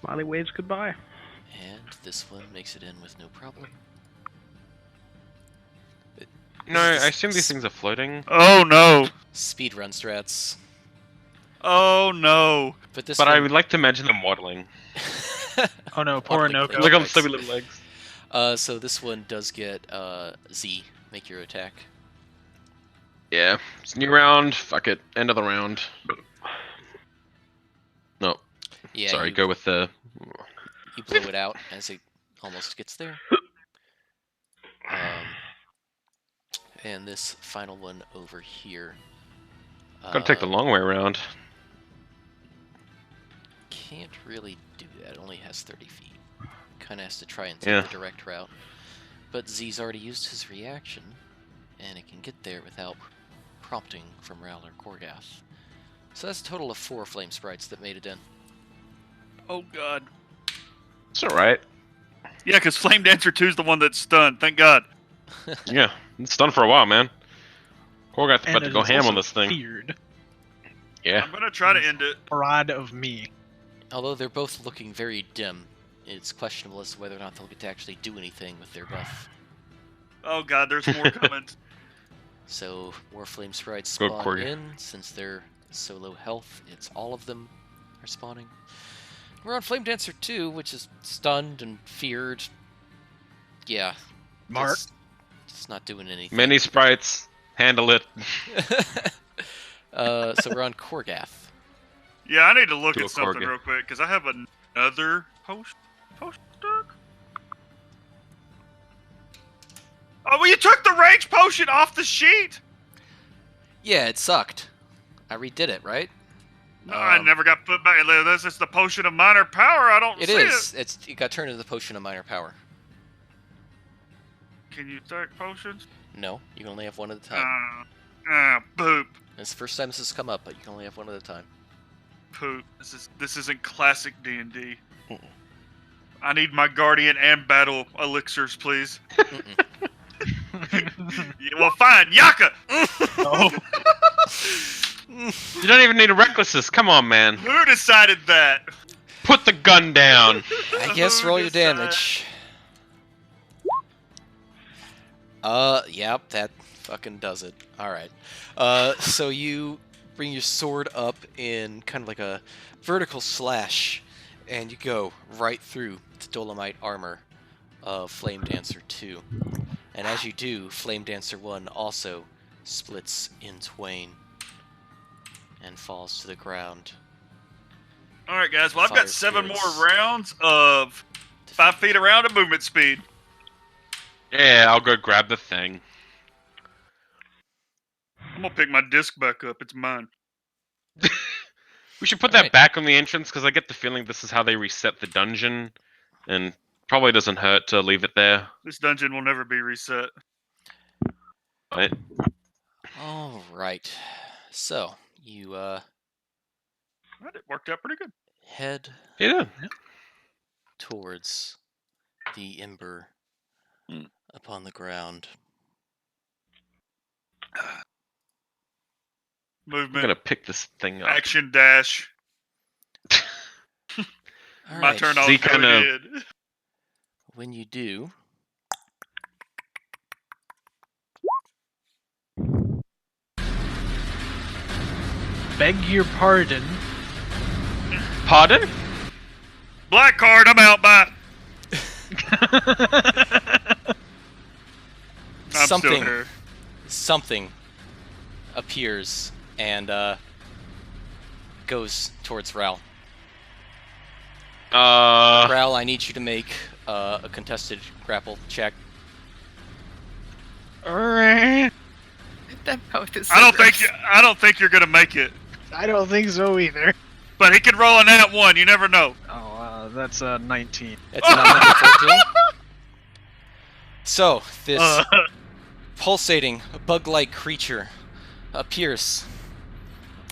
Smiley waves goodbye. And this one makes it in with no problem. No, I assume these things are floating. Oh no. Speedrun strats. Oh no. But this But one... I would like to imagine them waddling. Oh no, poor Waddling Anoko. flame Look at them sprites. stubby little legs. So this one does get Z. Make your attack. Yeah. It's new round. Fuck it. End of the round. No. Yeah, Sorry, you, go with the... you blow it out as it almost gets there. And this final one over here. Gotta take the long way around. Can't really do that. It only has 30 feet. Kind of has to try and take Yeah. the direct route. But Z's already used his reaction, and it can get there without prompting from Ral or Korgath. So that's a total of 4 flame sprites that made it in. Oh god. It's alright. Yeah, because Flame Dancer 2 is the one that's stunned. Thank God. Yeah. It's done for a while, man. Korgath's And about to it go is ham also on this thing. Feared. Yeah. I'm gonna try to end it. Proud of me. Although they're both looking very dim. it's questionable as to whether or not they'll get to actually do anything with their buff. Oh god, there's more coming. So, more Flame Sprites Go, spawn Corgi. in. Since they're so low health, it's all of them are spawning. We're on Flame Dancer 2, which is stunned and feared. Yeah. Mark. It's not doing anything. Many sprites. Handle it. So we're on Korgath. Yeah, I need to look Do a at something Corgi. real quick, because I have another post deck. Oh, well, you took the range potion off the sheet! Yeah, it sucked. I redid it, right? No, I never got put back. This is the potion of minor power. I don't It see is. it. It got turned into the Potion of Minor Power. Can you stack potions? No, you can only have one at a time. Boop. It's the first time this has come up, but you can only have one at a time. Poop. This isn't classic D&D. Mm-mm. I need my guardian and battle elixirs, please. Mm-mm. Yeah, well, fine, Yaka. Oh. You don't even need a recklessness. Come on, man. Who decided that? Put the gun down. I guess Who roll your decided- damage. Yep, that fucking does it. Alright. So you bring your sword up in kind of like a vertical slash, and you go right through the Dolomite armor of Flame Dancer 2. And as you do, Flame Dancer 1 also splits in twain and falls to the ground. All right, guys. Well, I've Fire got 7 spirits. more rounds of 5 feet around of movement speed. Yeah, I'll go grab the thing. I'm gonna pick my disc back up. It's mine. We should put that Alright. back on the entrance because I get the feeling this is how they reset the dungeon, and probably doesn't hurt to leave it there. This dungeon will never be reset. Right? Alright. So, you Right, it worked out pretty good. head Yeah. towards the ember Hmm. upon the ground. I'm Movement, gonna pick this thing up. action, dash. All My right. turn. I'll Z go kinda- ahead. When you do, Beg your pardon. Pardon? Black card. I'm out. Bye. I'm Something. still here. something appears and goes towards Ral. Ral, I need you to make a contested grapple check. I That both is. I don't think you're gonna make it. don't think so either. But he could roll a nat 1. You never know. Oh, that's 19. That's a number 14. So, this pulsating, bug-like creature appears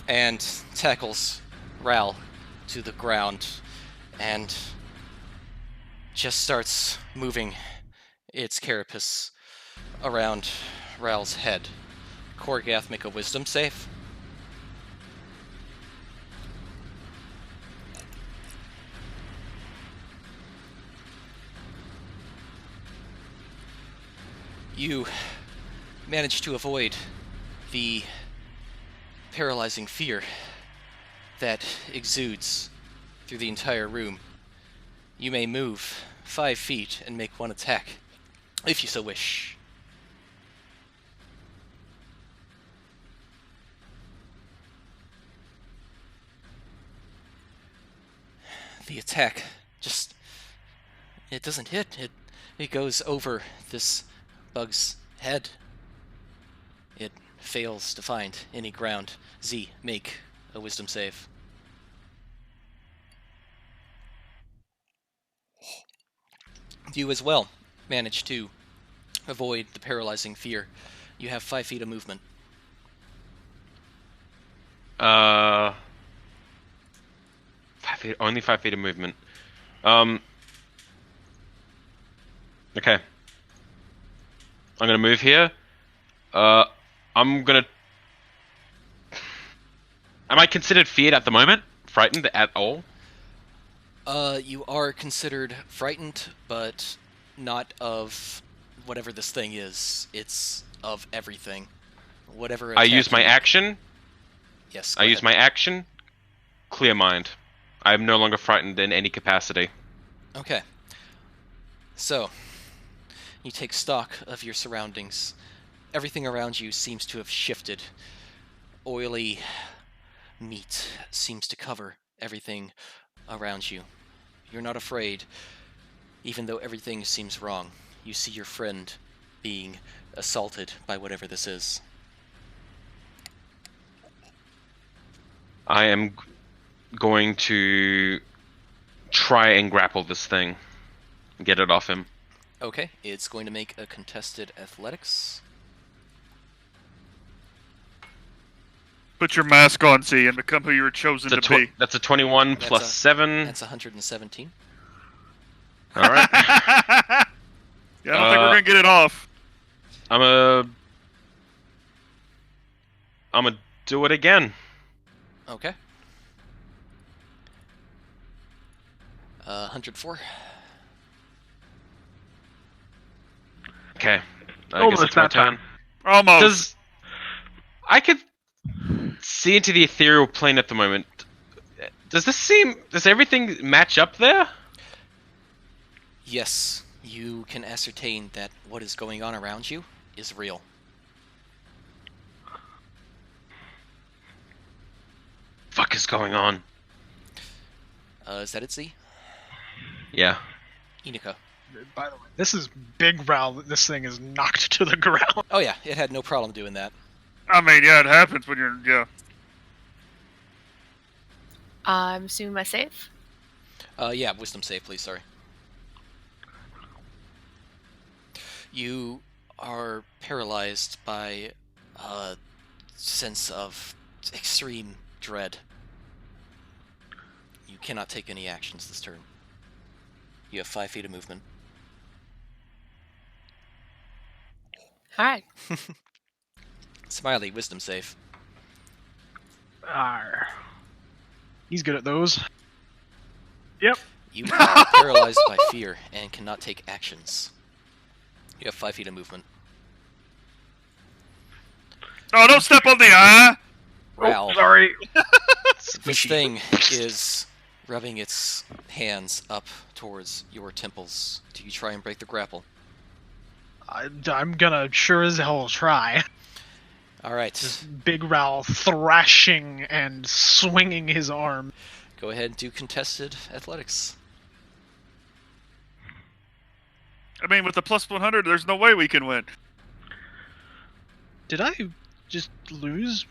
and tackles Ral to the ground and just starts moving its carapace around Ral's head. Korgath, make a wisdom save. You manage to avoid the paralyzing fear that exudes through the entire room. You may move 5 feet and make one attack, if you so wish. The attack just... it doesn't hit. It goes over this bug's head. It fails to find any ground. Z, make a wisdom save. You as well manage to avoid the paralyzing fear. You have 5 feet of movement. 5 feet, only 5 feet of movement. Okay. I'm gonna move here. I'm gonna. Am I considered feared at the moment? Frightened at all? You are considered frightened, but not of whatever this thing is. It's of everything. Whatever I attack use my you- action. Yes, I go use ahead. my action. Clear mind. I am no longer frightened in any capacity. Okay. So, you take stock of your surroundings. Everything around you seems to have shifted. Oily meat seems to cover everything around you. You're not afraid, even though everything seems wrong. You see your friend being assaulted by whatever this is. I am going to try and grapple this thing. Get it off him. Okay, it's going to make a contested athletics. Put your mask on, Z, and become who you were chosen to be. That's a 21 That's plus a- 7. That's 117. Alright. Yeah, I don't think we're gonna get it off. I'm gonna do it again. Okay. 104. Okay. I guess Almost it's my that time. turn. Almost. I could see into the ethereal plane at the moment. Does everything match up there? Yes, you can ascertain that what is going on around you is real. Fuck is going on? Is that it, Z? Yeah. Inika. By the way, this is big Ral that this thing is knocked to the ground. Oh yeah, it had no problem doing that. I mean, yeah, it happens when you're, yeah. I'm assuming my save. Yeah, wisdom save, please, sorry. You are paralyzed by a sense of extreme dread. You cannot take any actions this turn. You have 5 feet of movement. All right. Smiley, wisdom save. Arr. He's good at those. Yep. You are paralyzed by fear and cannot take actions. You have 5 feet of movement. Oh, don't step on the eye! Ral. Oh, sorry. This thing is rubbing its hands up towards your temples. Do you try and break the grapple? I'm gonna sure as hell try. Alright, Just big Ral thrashing and swinging his arm. go ahead and do contested athletics. I mean, with the plus 100, there's no way we can win. Did I just lose?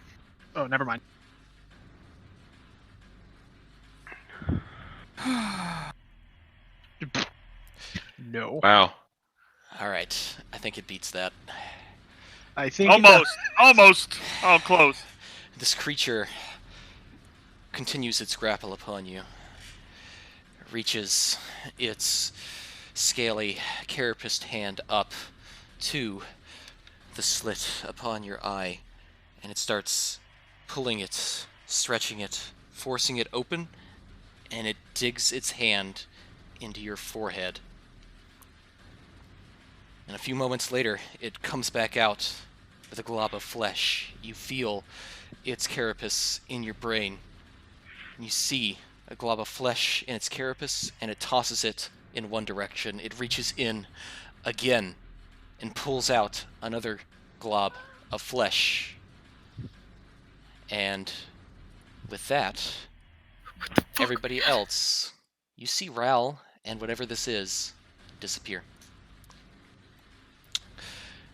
Oh, never mind. No. Wow. Alright, I think it beats that. I think Almost. Oh, close. This creature continues its grapple upon you. Reaches its scaly, carapaced hand up to the slit upon your eye, and it starts pulling it, stretching it, forcing it open, and it digs its hand into your forehead. And a few moments later, it comes back out with a glob of flesh. You feel its carapace in your brain. And you see a glob of flesh in its carapace, and it tosses it in one direction. It reaches in again and pulls out another glob of flesh. And with that, everybody else, you see Ral and whatever this is disappear.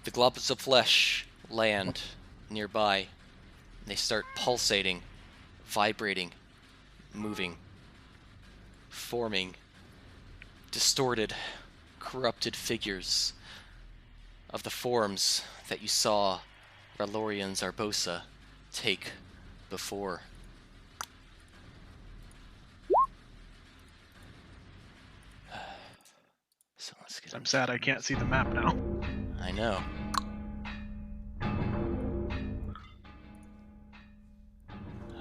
The globs of flesh land nearby. They start pulsating, vibrating, moving, forming distorted, corrupted figures of the forms that you saw Valorian Zarbosa take before. So let's get I'm sad I can't see the map now. I know.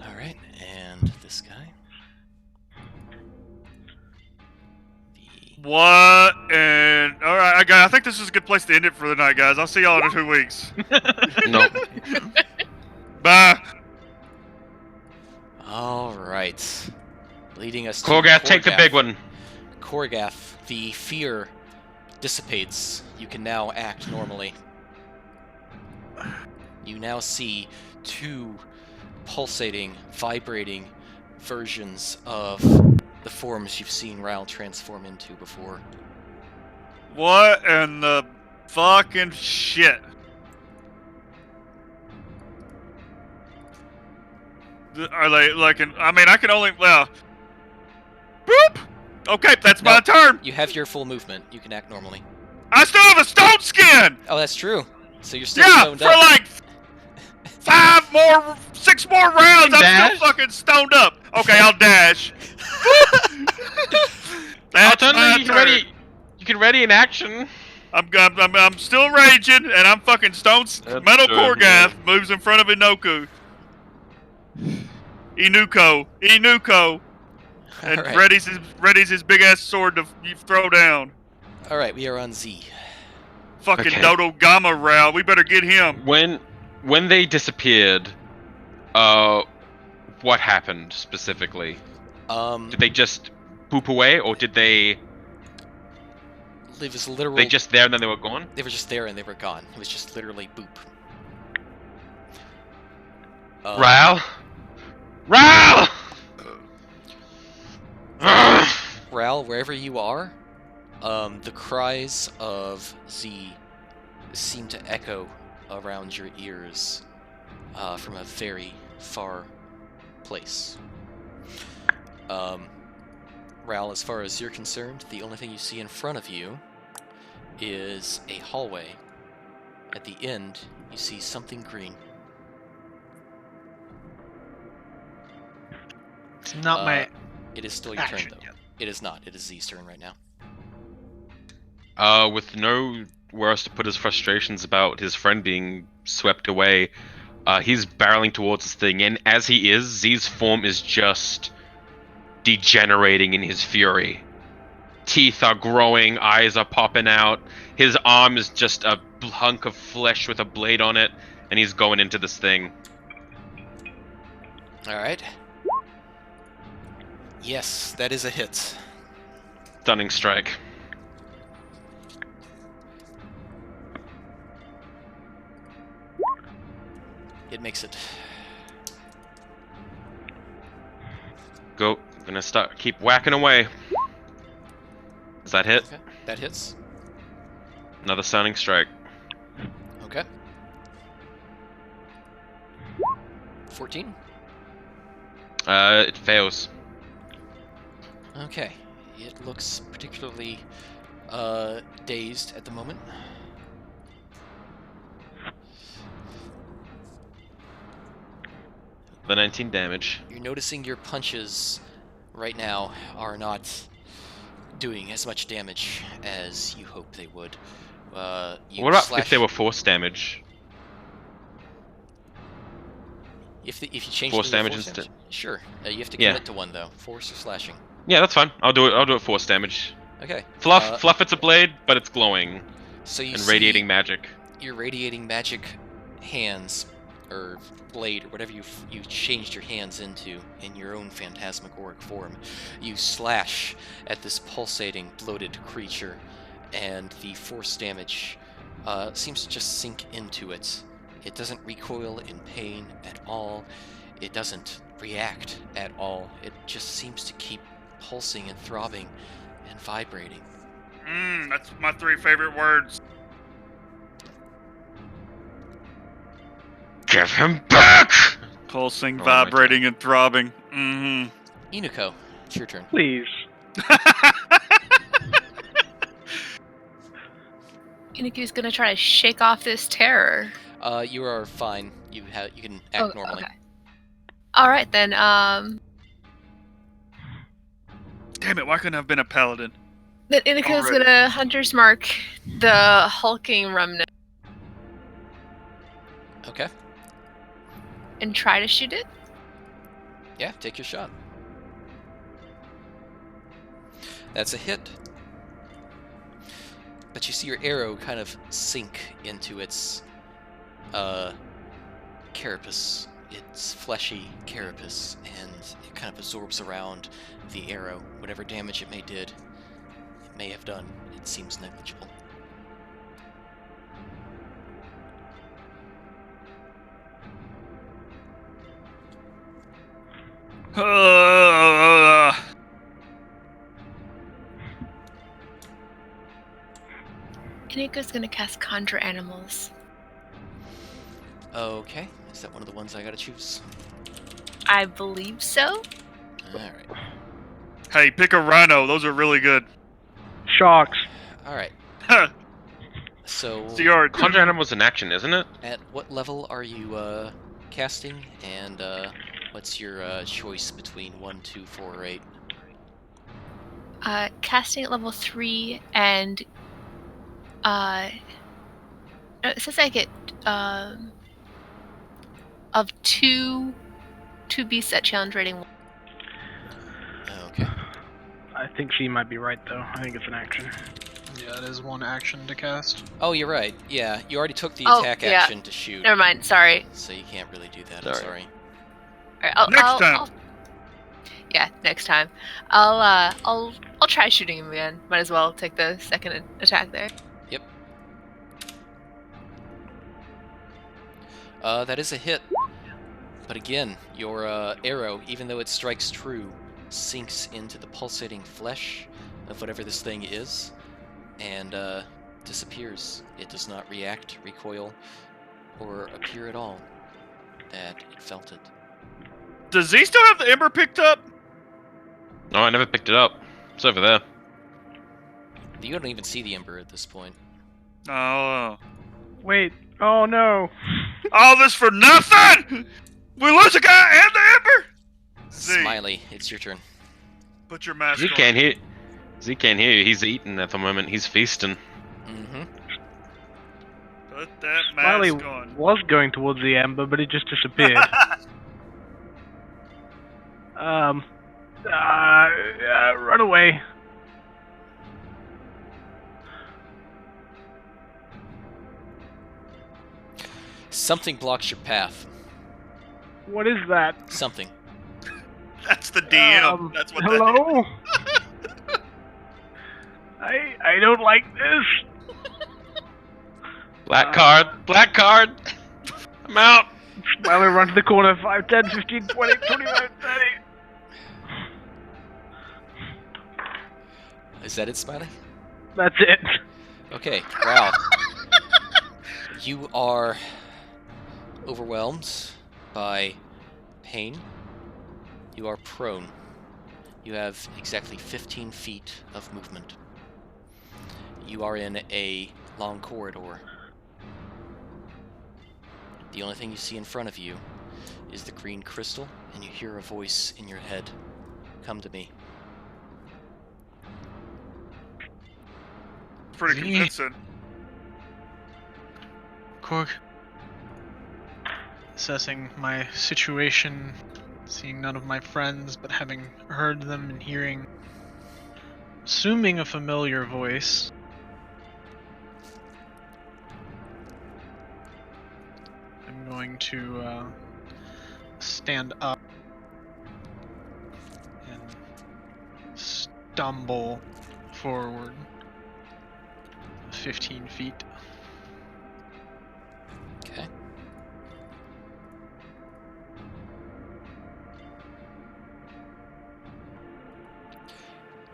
Alright, and this guy. What? And all right, I think this is a good place to end it for the night, guys. I'll see y'all in 2 weeks. No. Bye. All right. Leading us to Korgath, take the big one. Korgath, the fear dissipates. You can now act normally. You now see 2 pulsating, vibrating versions of the forms you've seen Ral transform into before. What in the fucking shit? Are they like? I mean, I can only Boop. Okay, that's my Nope. turn. You have your full movement. You can act normally. I still have a stone skin. Oh, that's true. So you're still Yeah, stoned for up. like 6 more rounds. I'm dash? still fucking stoned up. Okay, I'll dash. That's my Alternatively, turn. you can ready in action. I'm still raging, and I'm fucking stoned. That's Metal good, Korgath man. moves in front of Inoku. Inuko, and Alright. readies his big ass sword to throw down. Alright, we are on Z. Fucking Okay. Dodo Gamma Ral. We better get him. When they disappeared, what happened specifically? Did they just boop away, or did they It was literal. they just there and then they were gone? They were just there and they were gone. It was just literally boop. Ral? Ral! Ral, wherever you are, the cries of Z seem to echo around your ears from a very far place. Ral, as far as you're concerned, the only thing you see in front of you is a hallway. At the end, you see something green. It's not my It is still your turn, action though. yet. It is not. It is Z's turn right now. With nowhere else to put his frustrations about his friend being swept away, he's barreling towards this thing, and as he is, Z's form is just degenerating in his fury. Teeth are growing, eyes are popping out, his arm is just a hunk of flesh with a blade on it, and he's going into this thing. Alright. Yes, that is a hit. Stunning strike. It makes it. Go. Gonna keep whacking away. Does that hit? Okay, that hits. Another stunning strike. Okay. 14. It fails. Okay. It looks particularly dazed at the moment. The 19 damage. You're noticing your punches right now are not doing as much damage as you hope they would. You What about slash... if they were force damage? If you change Force them to damage force instead? Sure. You have to Yeah. commit to one though. Force or slashing. Yeah, that's fine. I'll do it force damage. Okay. Fluff it's a blade, but it's glowing So you and see radiating magic. your radiating magic hands, or blade, or whatever you changed your hands into in your own phantasmagoric form. You slash at this pulsating, bloated creature, and the force damage seems to just sink into it. It doesn't recoil in pain at all. It doesn't react at all. It just seems to keep pulsing and throbbing and vibrating. That's my 3 favorite words. Give him back! Pulsing, Oh, vibrating, and throbbing. Mm-hmm. Inuko, it's your turn. Please. Inuku's gonna try to shake off this terror. You are fine. You can act normally. Okay. All right then. Damn it! Why couldn't I have been a paladin? Then Inuko's Already. gonna hunter's mark the hulking remnant Okay. and try to shoot it. Yeah, take your shot. That's a hit. But you see your arrow kind of sink into its carapace, its fleshy carapace, and it kind of absorbs around the arrow. Whatever damage it may have done, it seems negligible. Iniko's gonna cast Conjure Animals. Okay, is that one of the ones I gotta choose? I believe so. Alright. Hey, pick a rhino. Those are really good. Sharks. Alright. So, It's your Conjure Animal's an action, isn't it? at what level are you casting? And what's your choice between 1, 2, 4, or 8? Casting at level 3, and it says I get of two beasts at challenge rating 1. Okay. I think she might be right, though. I think it's an action. Yeah, it is one action to cast. Oh, you're right. Yeah, you already took the Oh, attack yeah. action to shoot. Never mind. Sorry. So you can't really do that. Sorry. I'm sorry. All right, Next time. Yeah, next time. I'll try shooting him again. Might as well take the second attack there. Yep. That is a hit. But again, your arrow, even though it strikes true, sinks into the pulsating flesh of whatever this thing is, and disappears. It does not react, recoil, or appear at all that it felt it. Does he still have the ember picked up? No, I never picked it up. It's over there. You don't even see the ember at this point. Oh. Wait. Oh, no. All this for nothing! We lose a guy and the ember! Z, Smiley, it's your turn. put your mask Z on. can't hear. Z can't hear you. He's eating at the moment. He's feasting. Mm-hmm. Put that Smiley mask on. was going towards the ember, but it just disappeared. Run away. Something blocks your path. What is that? Something. That's the DM. That's what that is. hello? I don't like this. Black card. Black card. I'm out. Smiley, run to the corner. 5, 10, 15, 20, 25, 30. Is that it, Smiley? That's it. Okay, wow. You are overwhelmed by pain. You are prone. You have exactly 15 feet of movement. You are in a long corridor. The only thing you see in front of you is the green crystal, and you hear a voice in your head. Come to me. Pretty Z. convincing. Korg. Assessing my situation, seeing none of my friends, but having heard them and hearing, assuming a familiar voice. I'm going to stand up and stumble forward 15 feet. Okay.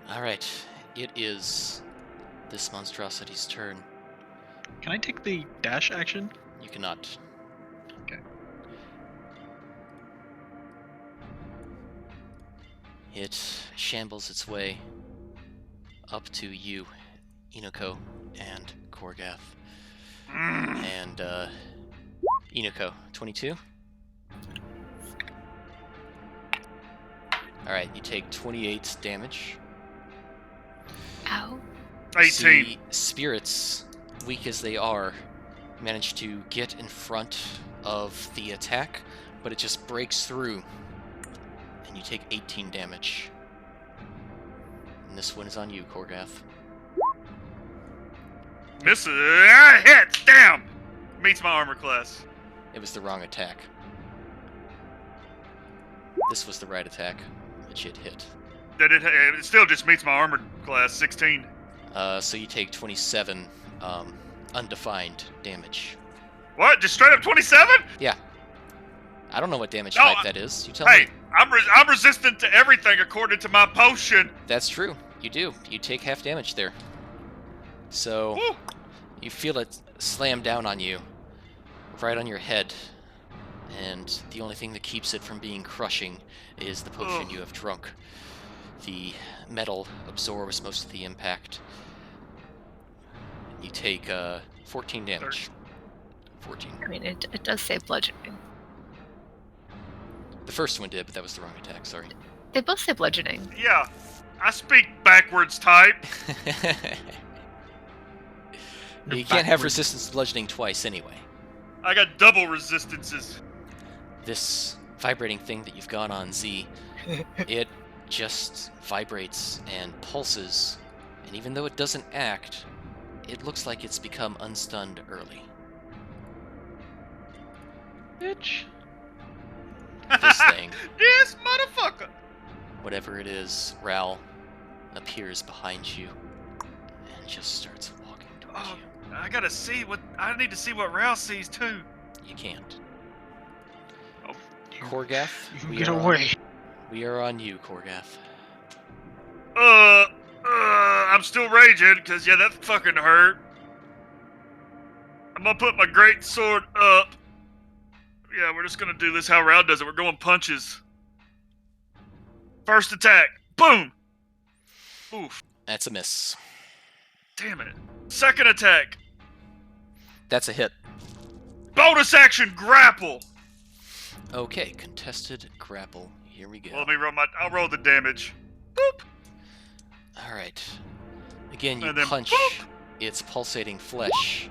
Alright, it is this monstrosity's turn. Can I take the dash action? You cannot. Okay. It shambles its way up to you, Inoko and Korgath. And, Inoko, 22? Alright, you take 28 damage. Ow. 18. See, spirits, weak as they are, manage to get in front of the attack, but it just breaks through, and you take 18 damage. And this one is on you, Korgath. Misses. Hits. Damn. Meets my armor class. It was the wrong attack. This was the right attack, which it hit. It still just meets my armor class, 16. So you take 27 undefined damage. What? Just straight up 27? Yeah. I don't know what damage No, type that is. You tell me. Hey, I'm resistant to everything according to my potion. That's true. You do. You take half damage there. So Woo. you feel it slam down on you, right on your head, and the only thing that keeps it from being crushing is the potion you have drunk. The metal absorbs most of the impact. You take 14 damage. 14. I mean, it does say bludgeoning. The first one did, but that was the wrong attack, sorry. They both say bludgeoning. Yeah, I speak backwards type. You can't have resistance to bludgeoning twice anyway. I got double resistances. This vibrating thing that you've got on Z, it just vibrates and pulses, and even though it doesn't act, it looks like it's become unstunned early. Bitch. This thing, This motherfucker. whatever it is, Ral, appears behind you and just starts walking towards Oh, you. I gotta see what. I need to see what Rouse sees too. You can't. Oh. Korgath, You get away. We are on you, Korgath. I'm still raging because yeah, that fucking hurt. I'm gonna put my great sword up. Yeah, we're just gonna do this how Round does it. We're going punches. First attack, boom. Oof. That's a miss. Damn it. Second attack, That's a hit. bonus action, grapple. Okay, contested grapple. Here we go. Well, let me roll I'll roll the damage. Boop. All right. Again, you And then punch boop. its pulsating flesh.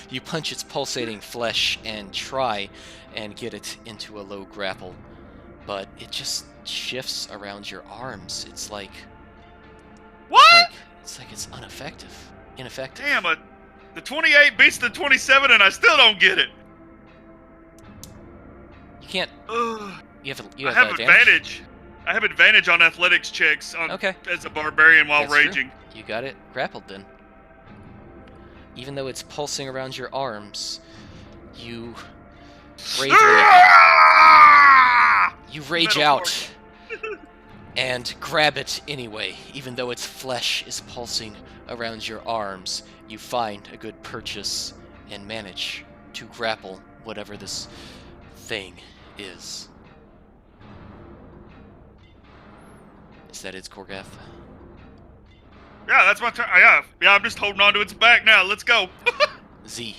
You punch its pulsating flesh and try and get it into a low grapple, but it just shifts around your arms. It's like What? it's ineffective. Ineffective. Damn it. The 28 beats the 27 and I still don't get it. You can't. Ugh. You have I have advantage. I have advantage on athletics checks on Okay. as a barbarian while That's true. raging. You got it grappled then. Even though it's pulsing around your arms, you rage. Ah! You rage out and grab it anyway. Even though its flesh is pulsing around your arms, you find a good purchase and manage to grapple whatever this thing is. Is that it, Korgath? Yeah, that's my turn. Yeah, I'm just holding on to its back now. Let's go. Z.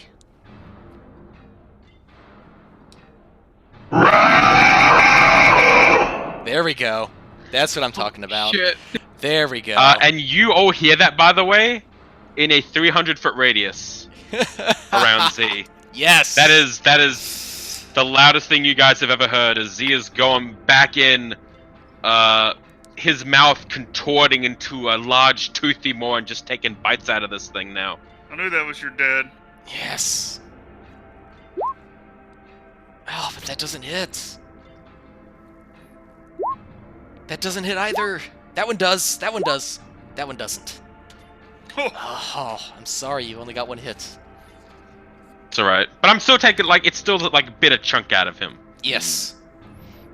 There we go. That's what I'm talking about. Shit. There we go. And you all hear that, by the way, in a 300-foot radius around Z. Yes. That is the loudest thing you guys have ever heard. As Z is going back in, his mouth contorting into a large toothy maw and just taking bites out of this thing now. I knew that was your dad. Yes. Oh, but that doesn't hit. That doesn't hit either. That one does. That one does. That one doesn't. Oh, I'm sorry. You only got one hit. It's alright. But I'm still taking, it's still, a bit of chunk out of him. Yes.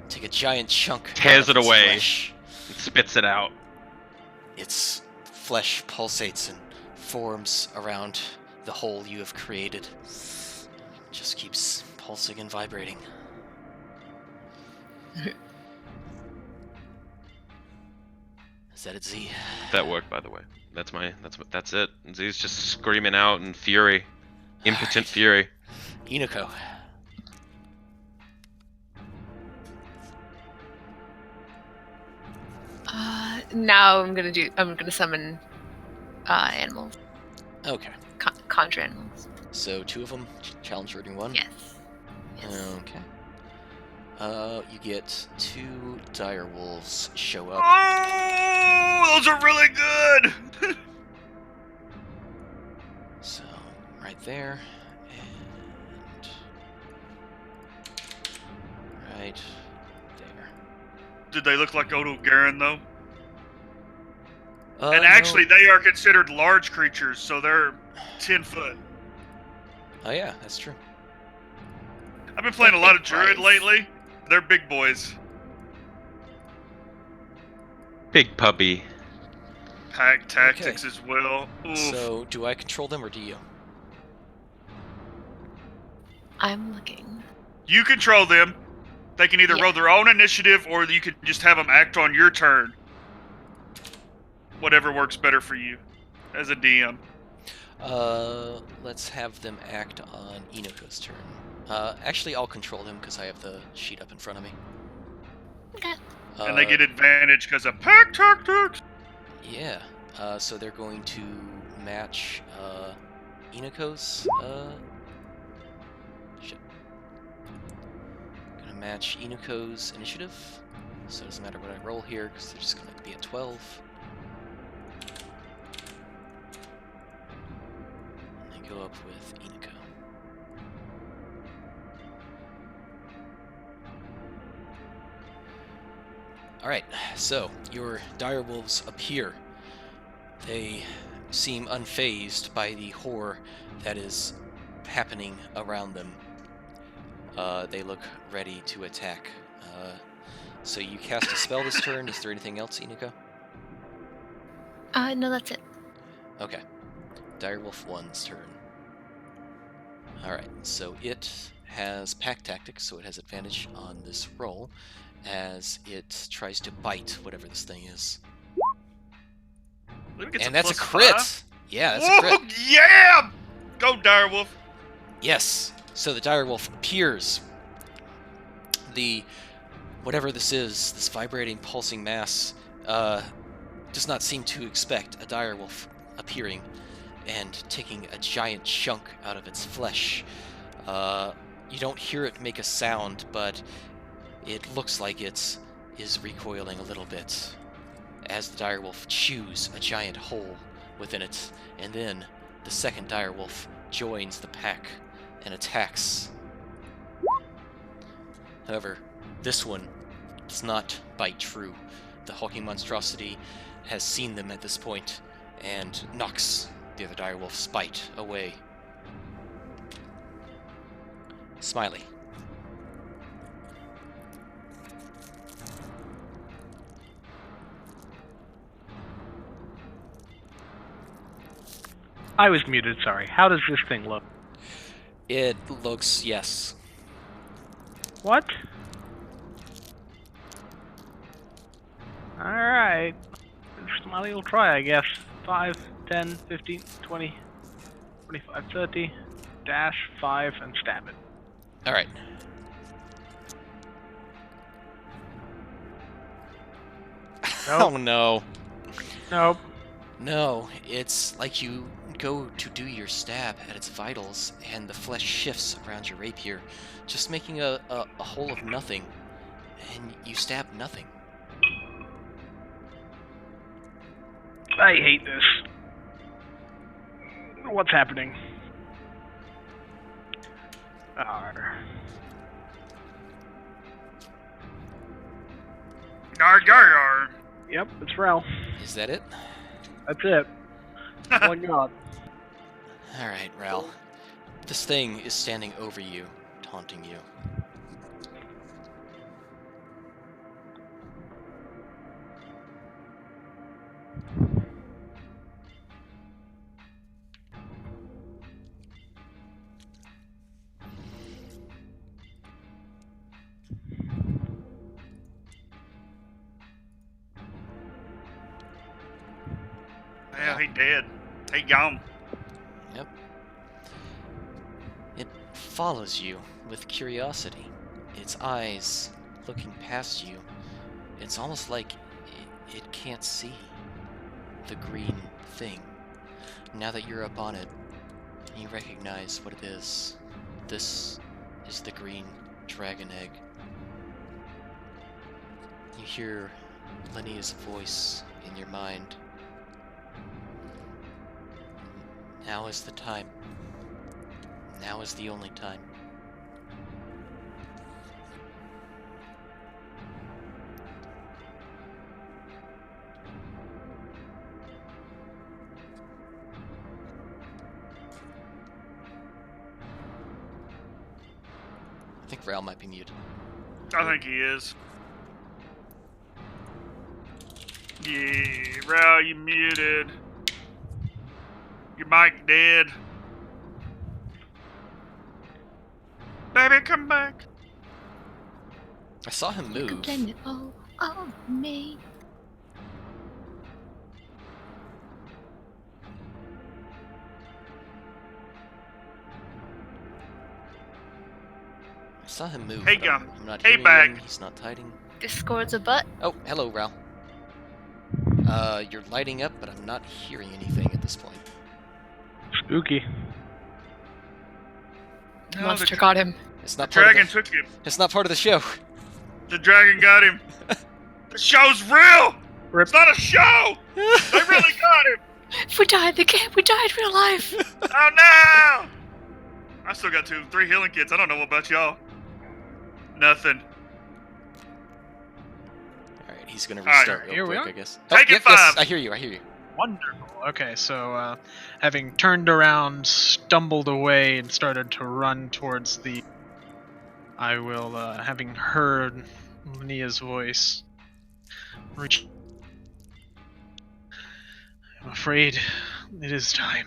Take a giant chunk. Tears out of it its away. flesh. It spits it out. Its flesh pulsates and forms around the hole you have created. Just keeps pulsing and vibrating. Is that it, Z? That worked, by the way. That's it. Z's just screaming out in fury. Impotent Alright. fury. Inuko. Now I'm gonna summon animals, Okay. conjure animals. So 2 of them, challenge rating 1. Yes. Yes. Okay. You get 2 dire wolves show up. Oh, those are really good. So, right there, and right there. Did they look like Odo Garen, though? And No. actually, they are considered large creatures, so they're 10 foot. Oh yeah, that's true. I've been playing a lot of Big Druid boys. lately. They're big boys. Big puppy. Pack tactics as well. Oof. So, do I control them or do you? I'm looking. You control them. They can either Yeah. roll their own initiative, or you can just have them act on your turn. Whatever works better for you, as a DM. Let's have them act on Inoko's turn. Actually, I'll control them because I have the sheet up in front of me. Okay. And they get advantage because of pack tactics. Yeah. So they're going to match Inoko's. Shit. Gonna match Inoko's initiative. So it doesn't matter what I roll here because they're just gonna be at 12. And they go up with Inoko. Alright, so your direwolves appear. They seem unfazed by the horror that is happening around them. They look ready to attack. So you cast a spell this turn. Is there anything else, Inoko? No, that's it. Okay. Direwolf 1's turn. Alright, so it has pack tactics, so it has advantage on this roll as it tries to bite whatever this thing is. And that's a crit! 5. Yeah, that's Whoa, a crit. yeah! Go, Direwolf. Yes. So the direwolf appears. The whatever this is, this vibrating, pulsing mass, does not seem to expect a direwolf appearing and taking a giant chunk out of its flesh. You don't hear it make a sound, but it looks like it is recoiling a little bit as the direwolf chews a giant hole within it, and then the second direwolf joins the pack and attacks. However, this one does not bite true. The hulking monstrosity has seen them at this point and knocks the other direwolf's bite away. Smiley. I was muted, sorry. How does this thing look? It looks, yes. What? Alright. Smiley will try, I guess. 5, 10, 15, 20, 25, 30. Dash, 5, and stab it. Alright. Nope. Oh no. Nope. No, it's like you go to do your stab at its vitals, and the flesh shifts around your rapier, just making a hole of nothing, and you stab nothing. I hate this. What's happening? Arr. Yar, yar, yar. Yep, it's Rel. Is that it? That's it. Oh my god. Alright, Ral. This thing is standing over you, taunting you. Hell, he dead. He gone. Yep. It follows you with curiosity. Its eyes looking past you. It's almost like it can't see the green thing. Now that you're up on it, you recognize what it is. This is the green dragon egg. You hear Linnea's voice in your mind. Now is the time. Now is the only time. I think Ral might be muted. I think he is. Yeah, Ral, you muted. Your mic dead. Baby, come back. I saw him You can move. blame it all on me. I saw him move. Hey, but guy. I'm not Hey, hearing back. him. He's not hiding. Discord's a butt. Oh, hello, Ral. You're lighting up, but I'm not hearing anything at this point. Spooky. No, Monster got him. It's the not part dragon of the. took him. It's not part of the show. The dragon got him. The show's real. Rip. It's not a show. They really got him. If we died in the game, we died in real life. Oh no! I still got 3 healing kits. I don't know about y'all. Nothing. All right, he's gonna right, restart here real we quick, are. I guess. Take it, yep, yes, 5. I hear you. I hear you. Wonderful. Okay, so having turned around, stumbled away, and started to run towards the. I will, having heard Nia's voice, reach. I'm afraid it is time.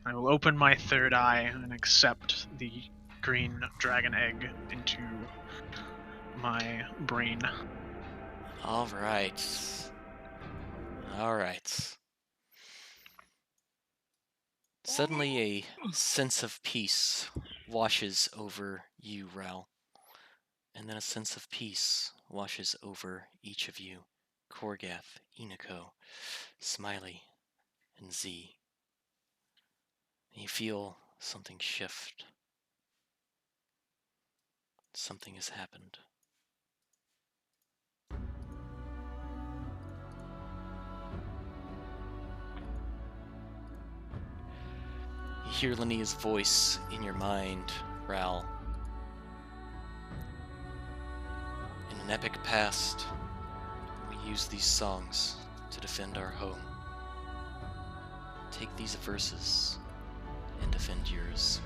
I will open my third eye and accept the green dragon egg into my brain. All right. All right. Suddenly, a sense of peace washes over you, Ral. And then a sense of peace washes over each of you. Korgath, Inako, Smiley, and Z. And you feel something shift. Something has happened. You hear Linnea's voice in your mind, Ral. In an epic past, we use these songs to defend our home. Take these verses and defend yours.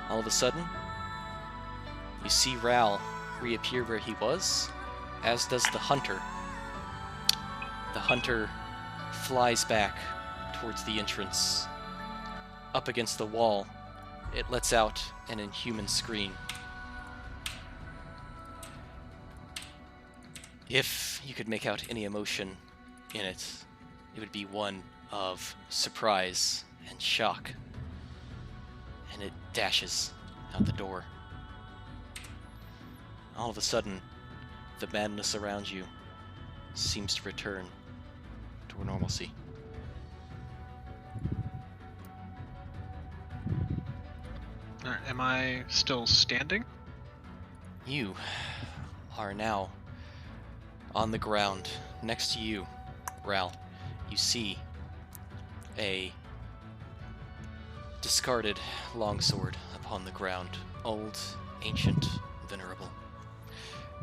All of a sudden, you see Ral reappear where he was, as does the hunter. The hunter flies back towards the entrance. Up against the wall, it lets out an inhuman scream. If you could make out any emotion in it, it would be one of surprise and shock. And it dashes out the door. All of a sudden, the madness around you seems to return to normalcy. Am I still standing? You are now on the ground. Next to you, Ral, you see a discarded longsword upon the ground. Old, ancient, venerable.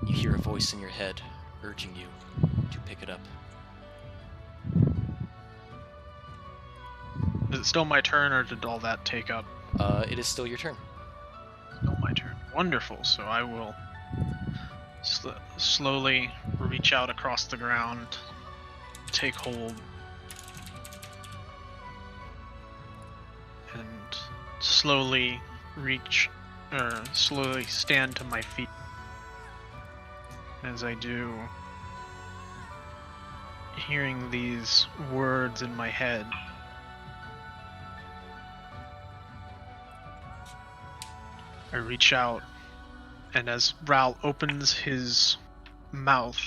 You hear a voice in your head urging you to pick it up. Is it still my turn, or did all that take up? It is still your turn. Still my turn. Wonderful. So I will slowly reach out across the ground, take hold, and slowly slowly stand to my feet. As I do, hearing these words in my head. I reach out, and as Ral opens his mouth,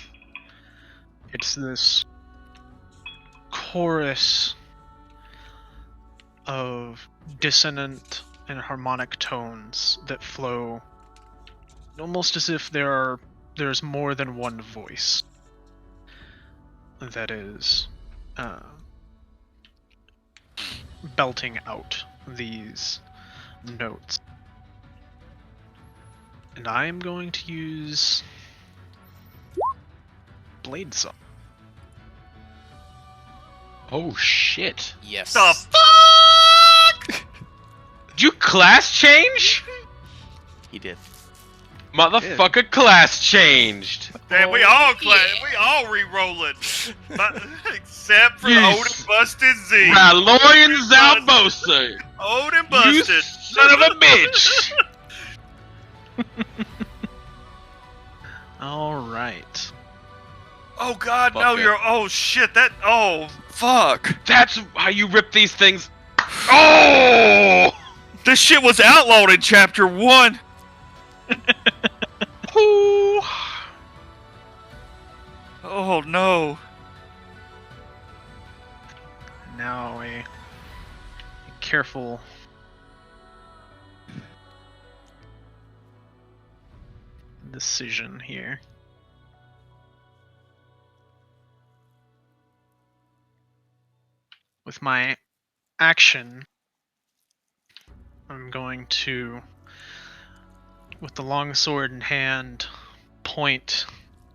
it's this chorus of dissonant and harmonic tones that flow almost as if there are there's more than one voice that is belting out these notes. And I am going to use Blade Song. Oh shit! Yes. The fuck? Did you class change? He did. Motherfucker, class changed. Damn, we all re-rolling, but, except for You old and busted Z. Ralorian Zalbosa, Old and you busted. son of a bitch! All right. Oh God, Fuck no! it. You're. Oh shit! That. Oh fuck! That's how you rip these things. Oh! This shit was outlawed in Chapter 1. Ooh. Oh no! Now a careful decision here. With my action, I'm going to, with the long sword in hand, point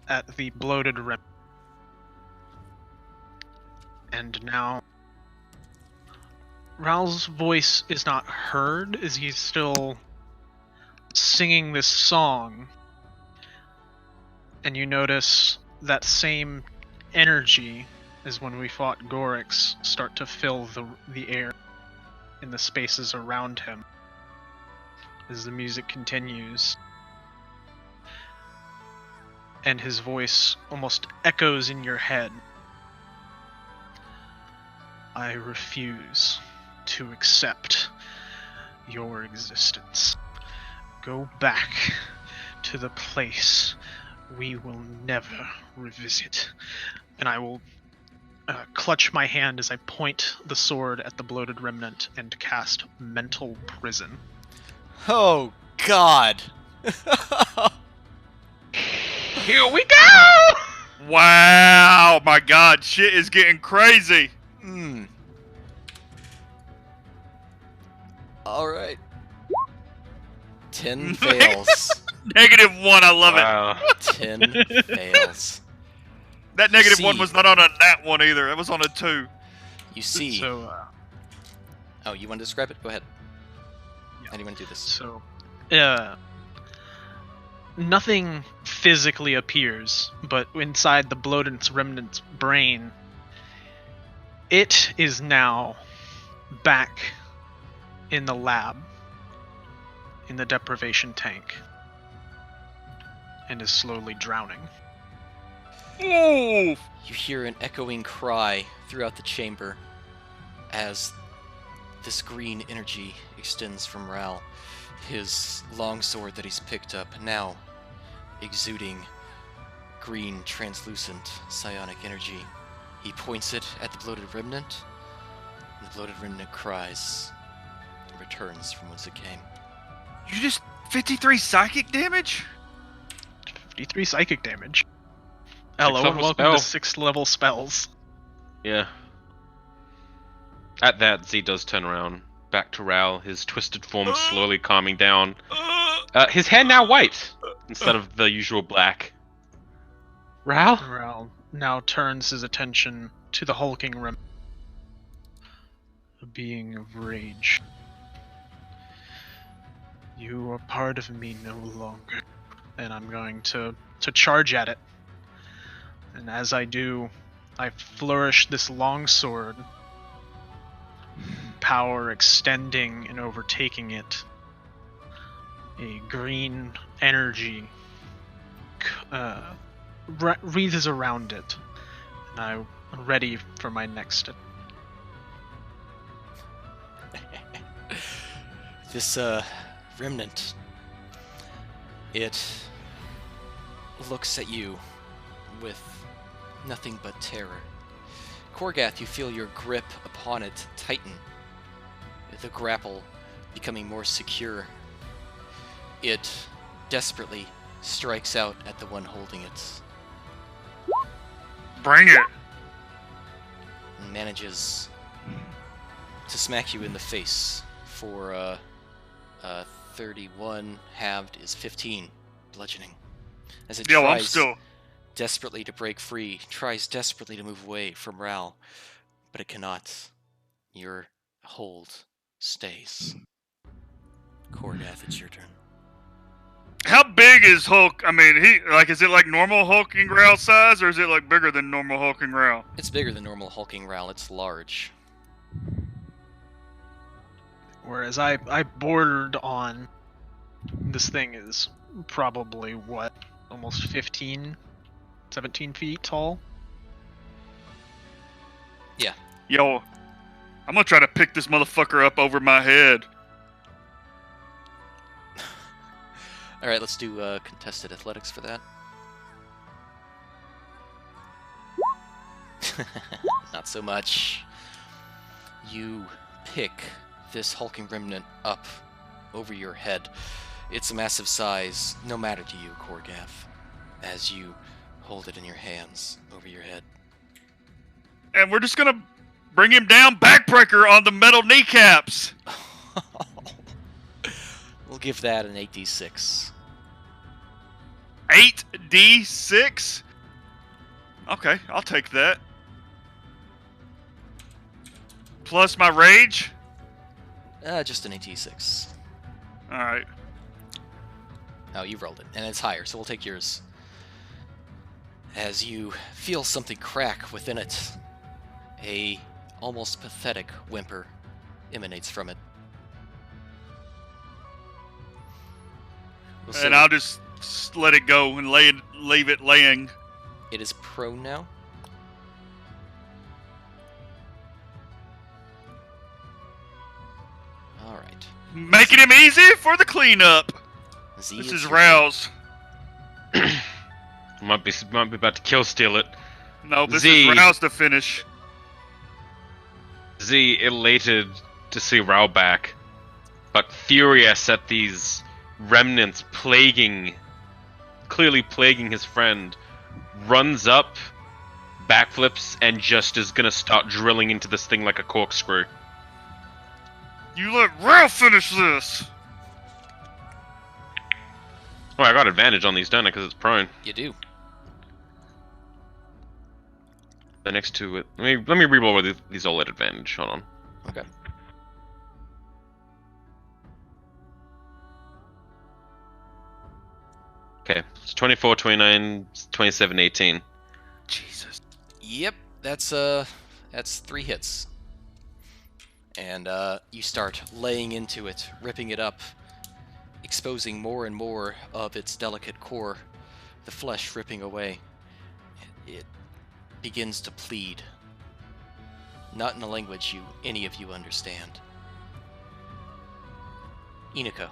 at the bloated rep. And now Ral's voice is not heard as he's still singing this song. And you notice that same energy as when we fought Gorix start to fill the air in the spaces around him as the music continues. And his voice almost echoes in your head. I refuse to accept your existence. Go back to the place we will never revisit. And I will clutch my hand as I point the sword at the bloated remnant and cast Mental Prison. Oh God. Here we go! Wow! My God, shit is getting crazy. Hmm. All right. 10 fails. -1. I love it. Wow. 10 fails. That You -1 see- was not on a nat one either. It was on a 2. You see. So, Oh, you want to describe it? Go ahead. Yeah. How do you want to do this? So, nothing physically appears, but inside the bloated remnant's brain, it is now back in the lab, in the deprivation tank, and is slowly drowning. Ooh! You hear an echoing cry throughout the chamber as this green energy extends from Ral, his longsword that he's picked up, now exuding green, translucent, psionic energy. He points it at the bloated remnant, and the bloated remnant cries and returns from whence it came. You just 53 psychic damage? 53 psychic damage. Hello and level welcome to spell. 6th level spells. Yeah. At that, Z does turn around, back to Ral, his twisted form slowly calming down. His hair now white, instead of the usual black. Ral? Ral now turns his attention to the hulking remnant, a being of rage. You are part of me no longer, and I'm going to charge at it. And as I do, I flourish this long sword, power extending and overtaking it. A green energy wreathes around it, and I'm ready for my next. This remnant, it looks at you with nothing but terror. Korgath, you feel your grip upon it tighten, the grapple becoming more secure. It desperately strikes out at the one holding it Bring it. and manages to smack you in the face for 31 halved is 15 bludgeoning. As it Yo, I'm tries still. desperately to break free, tries desperately to move away from Ral, but it cannot. Your hold stays. Korgath, it's your turn. How big is Hulk? I mean, is it like normal hulking Growl size, or is it like bigger than normal hulking Growl? It's bigger than normal hulking Ral, it's large. Whereas I bordered on this thing is probably what, almost 15, 17 feet tall. Yo, I'm gonna try to pick this motherfucker up over my head. Alright, let's do contested athletics for that. Not so much. You pick this hulking remnant up over your head. Its massive size, no matter to you, Korgath, as you hold it in your hands over your head. And we're just gonna bring him down backbreaker on the metal kneecaps. We'll give that an 8d6. 8d6? Okay, I'll take that. Plus my rage? Just an 8d6. Alright. Oh, you rolled it, and it's higher, so we'll take yours. As you feel something crack within it, a almost pathetic whimper emanates from it. We'll say And I'll just let it go and leave it laying. it is prone now. Alright. Making him easy for the cleanup. Z, This it's is your Rouse. Might be about to kill steal it. No, this Z. is Rouse to finish. Z, elated to see Rao back, but furious at these remnants clearly plaguing his friend, runs up, backflips, and just is gonna start drilling into this thing like a corkscrew. You let Rouse finish this. Oh, I got advantage on these, don't I? Because it's prone. You do. The next two, let me re-roll with these all at advantage. Hold on. Okay. Okay, it's 24, 29, 27, 18. Jesus. Yep, that's 3 hits. And you start laying into it, ripping it up, exposing more and more of its delicate core, the flesh ripping away. It begins to plead. Not in a language any of you understand. Inako.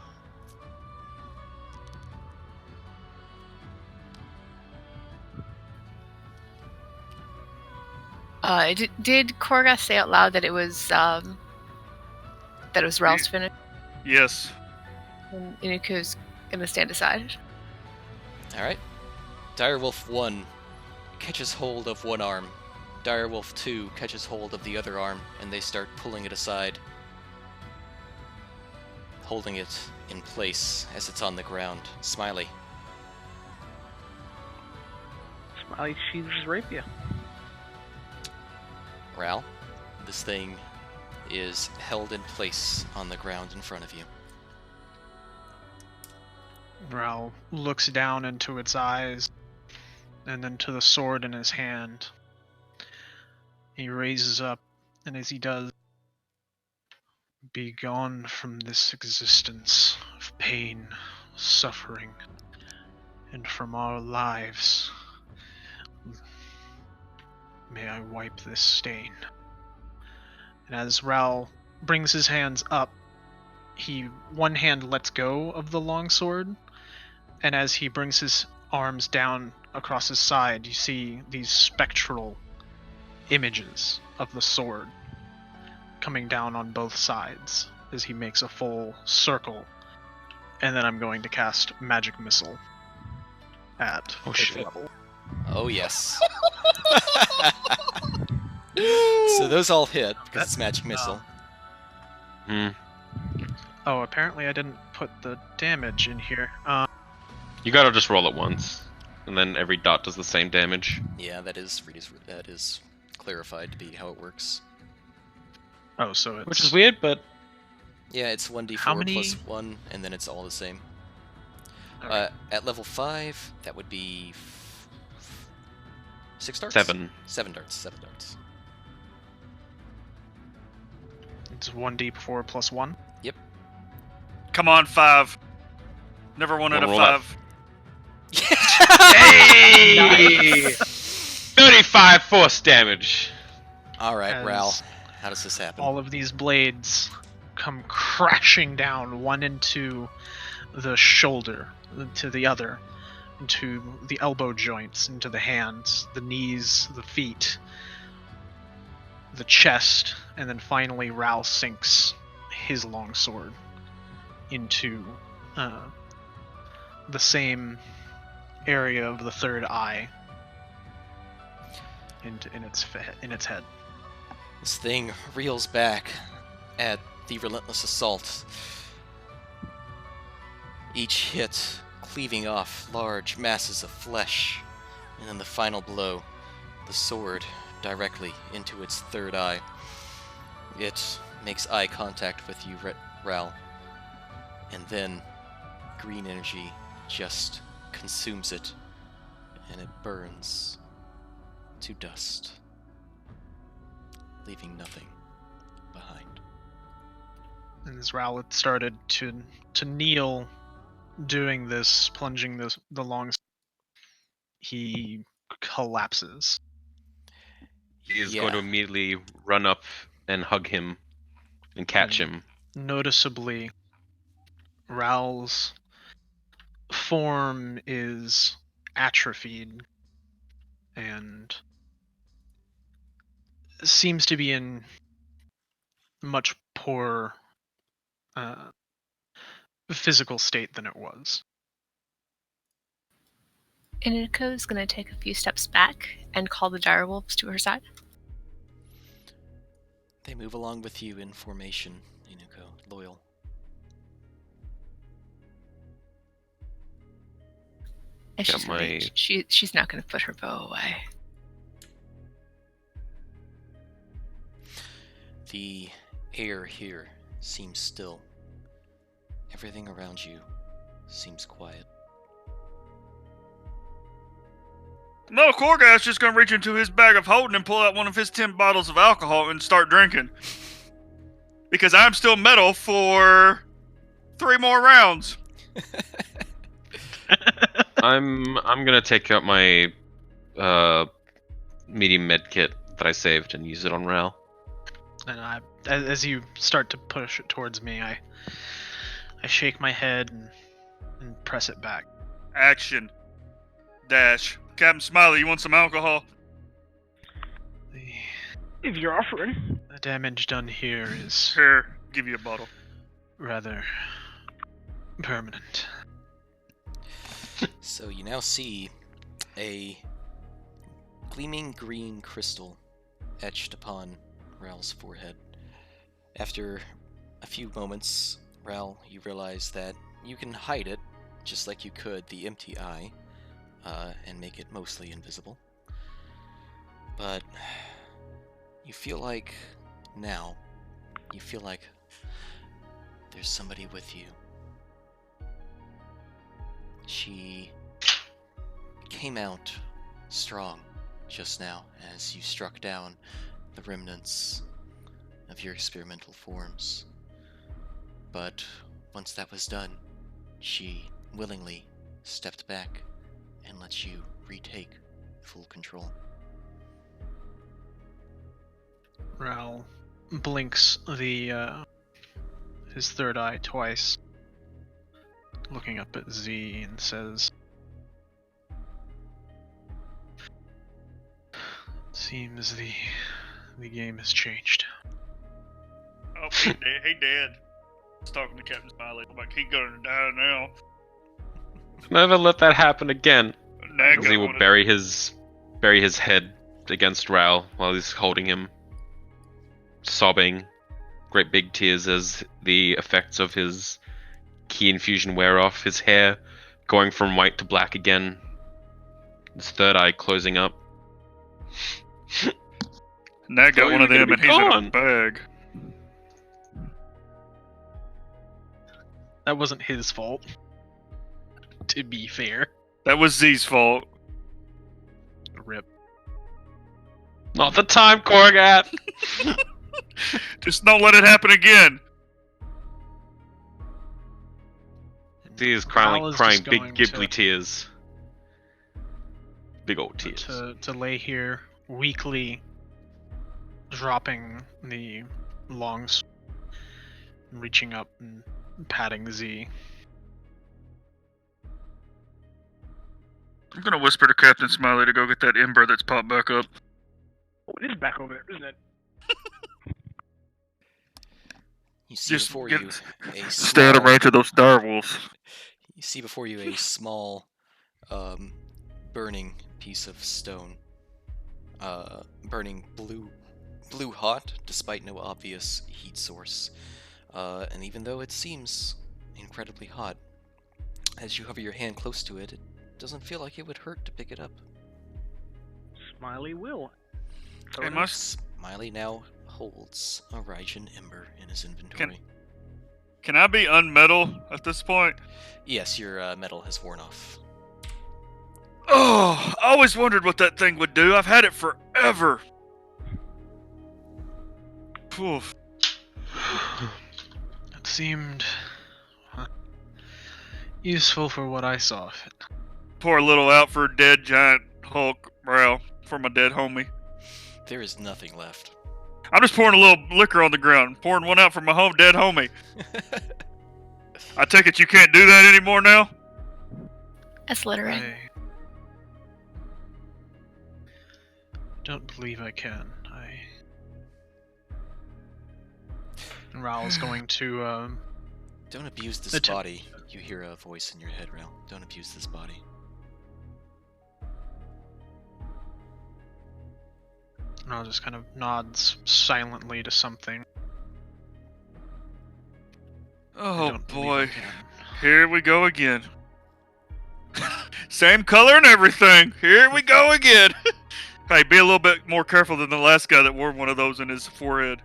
Did Korga say out loud that it was Ralph's finish? Yes. And Inuko's gonna stand aside. Alright. Direwolf 1 catches hold of one arm. Direwolf 2 catches hold of the other arm, and they start pulling it aside, holding it in place as it's on the ground. Smiley. Smiley sheathes his rapier. Ral, this thing is held in place on the ground in front of you. Ral looks down into its eyes and then to the sword in his hand. He raises up, and as he does, be gone from this existence of pain, suffering, and from our lives. May I wipe this stain. And as Ral brings his hands up, one hand lets go of the longsword, and as he brings his arms down across his side, you see these spectral images of the sword coming down on both sides as he makes a full circle. And then I'm going to cast Magic Missile. at Oh, fifth shit. level. Oh yes. So those all hit because it's magic missile. Hmm. Oh, apparently I didn't put the damage in here. You gotta just roll it once, and then every dot does the same damage. Yeah, that is clarified to be how it works. Oh, so it's... Which is weird, but Yeah, it's 1d4 How many- plus 1, and then it's all the same. Alright. At level 5, that would be 6 darts? 7. 7 darts. 7 darts. It's 1d4 plus 1. Come on, 5. Never one out Wanna of roll that? 5. Hey! 35 force damage. Alright, As Ral, how does this happen? All of these blades come crashing down, one into the shoulder, to the other, into the elbow joints, into the hands, the knees, the feet, the chest, and then finally Ral sinks his longsword into the same area of the third eye in its head. This thing reels back at the relentless assault. Each hit cleaving off large masses of flesh, and then the final blow, the sword directly into its third eye. It makes eye contact with you, Ral, and then green energy just consumes it, and it burns to dust, leaving nothing behind. And as Ral had started to kneel, doing this, plunging the long, he collapses. He is Yeah. going to immediately run up and hug him and catch him. Noticeably, Ral's form is atrophied and seems to be in much poorer physical state than it was. Inuko's gonna take a few steps back and call the direwolves to her side. They move along with you in formation, Inuko, loyal. And Got she's gonna my- she's not gonna put her bow away. The air here seems still. Everything around you seems quiet. The metal core guy's just gonna reach into his bag of holding and pull out one of his 10 bottles of alcohol and start drinking. Because I'm still metal for 3 more rounds. I'm gonna take out my medium med kit that I saved and use it on Ral. And as you start to push it towards me, I shake my head and press it back. Action. Dash. Captain Smiley, you want some alcohol? if you're offering. The damage done here is Here, give you a bottle. rather permanent. So you now see a gleaming green crystal etched upon Ral's forehead. After a few moments, Ral, you realize that you can hide it, just like you could the empty eye, and make it mostly invisible. But you feel like now, there's somebody with you. She came out strong just now as you struck down the remnants of your experimental forms. But once that was done, she willingly stepped back and let you retake full control. Ral blinks his third eye twice, looking up at Z and says, "Seems the game has changed." Oh, hey, Dad. I was talking to Captain Smiley. I'm like, he's gonna die now. Never let that happen again. Nag As he will got bury his head against Ral while he's holding him, sobbing, great big tears as the effects of his key infusion wear off. His hair going from white to black again. His third eye closing up. Nag got Oh, one of you're them, gonna and be he's in a gone. bag. That wasn't his fault. To be fair. That was Z's fault. Rip. Not the time, Korgat! Just don't let it happen again. He is Ral crying, is crying just big going gibbly tears. Big old tears. to lay here weakly dropping the longs, reaching up and patting Z. I'm gonna whisper to Captain Smiley to go get that ember that's popped back up. Oh, it is back over there, isn't it? You see Just before get- you a Stay out of small, range of those direwolves. you see before you a small, burning piece of stone, burning blue hot, despite no obvious heat source. And even though it seems incredibly hot, as you hover your hand close to it, it doesn't feel like it would hurt to pick it up. Smiley will. Throw Hey, it in. must. Smiley now holds a Raijin Ember in his inventory. Can I be unmetal at this point? Yes, your metal has worn off. Oh, I always wondered what that thing would do. I've had it forever. Poof. It seemed useful for what I saw of it. Pour a little out for a dead giant Hulk brow for my dead homie. There is nothing left. I'm just pouring a little liquor on the ground. Pouring one out for my dead homie. I take it you can't do that anymore now? That's littering. I don't believe I can. And Raoul's going to Don't abuse this Attempt- body. You hear a voice in your head, Rail. Don't abuse this body. Raoul just kind of nods silently to something. I Oh don't believe I boy. can. Here we go again. Same color and everything. Here we go again. Hey, be a little bit more careful than the last guy that wore one of those in his forehead.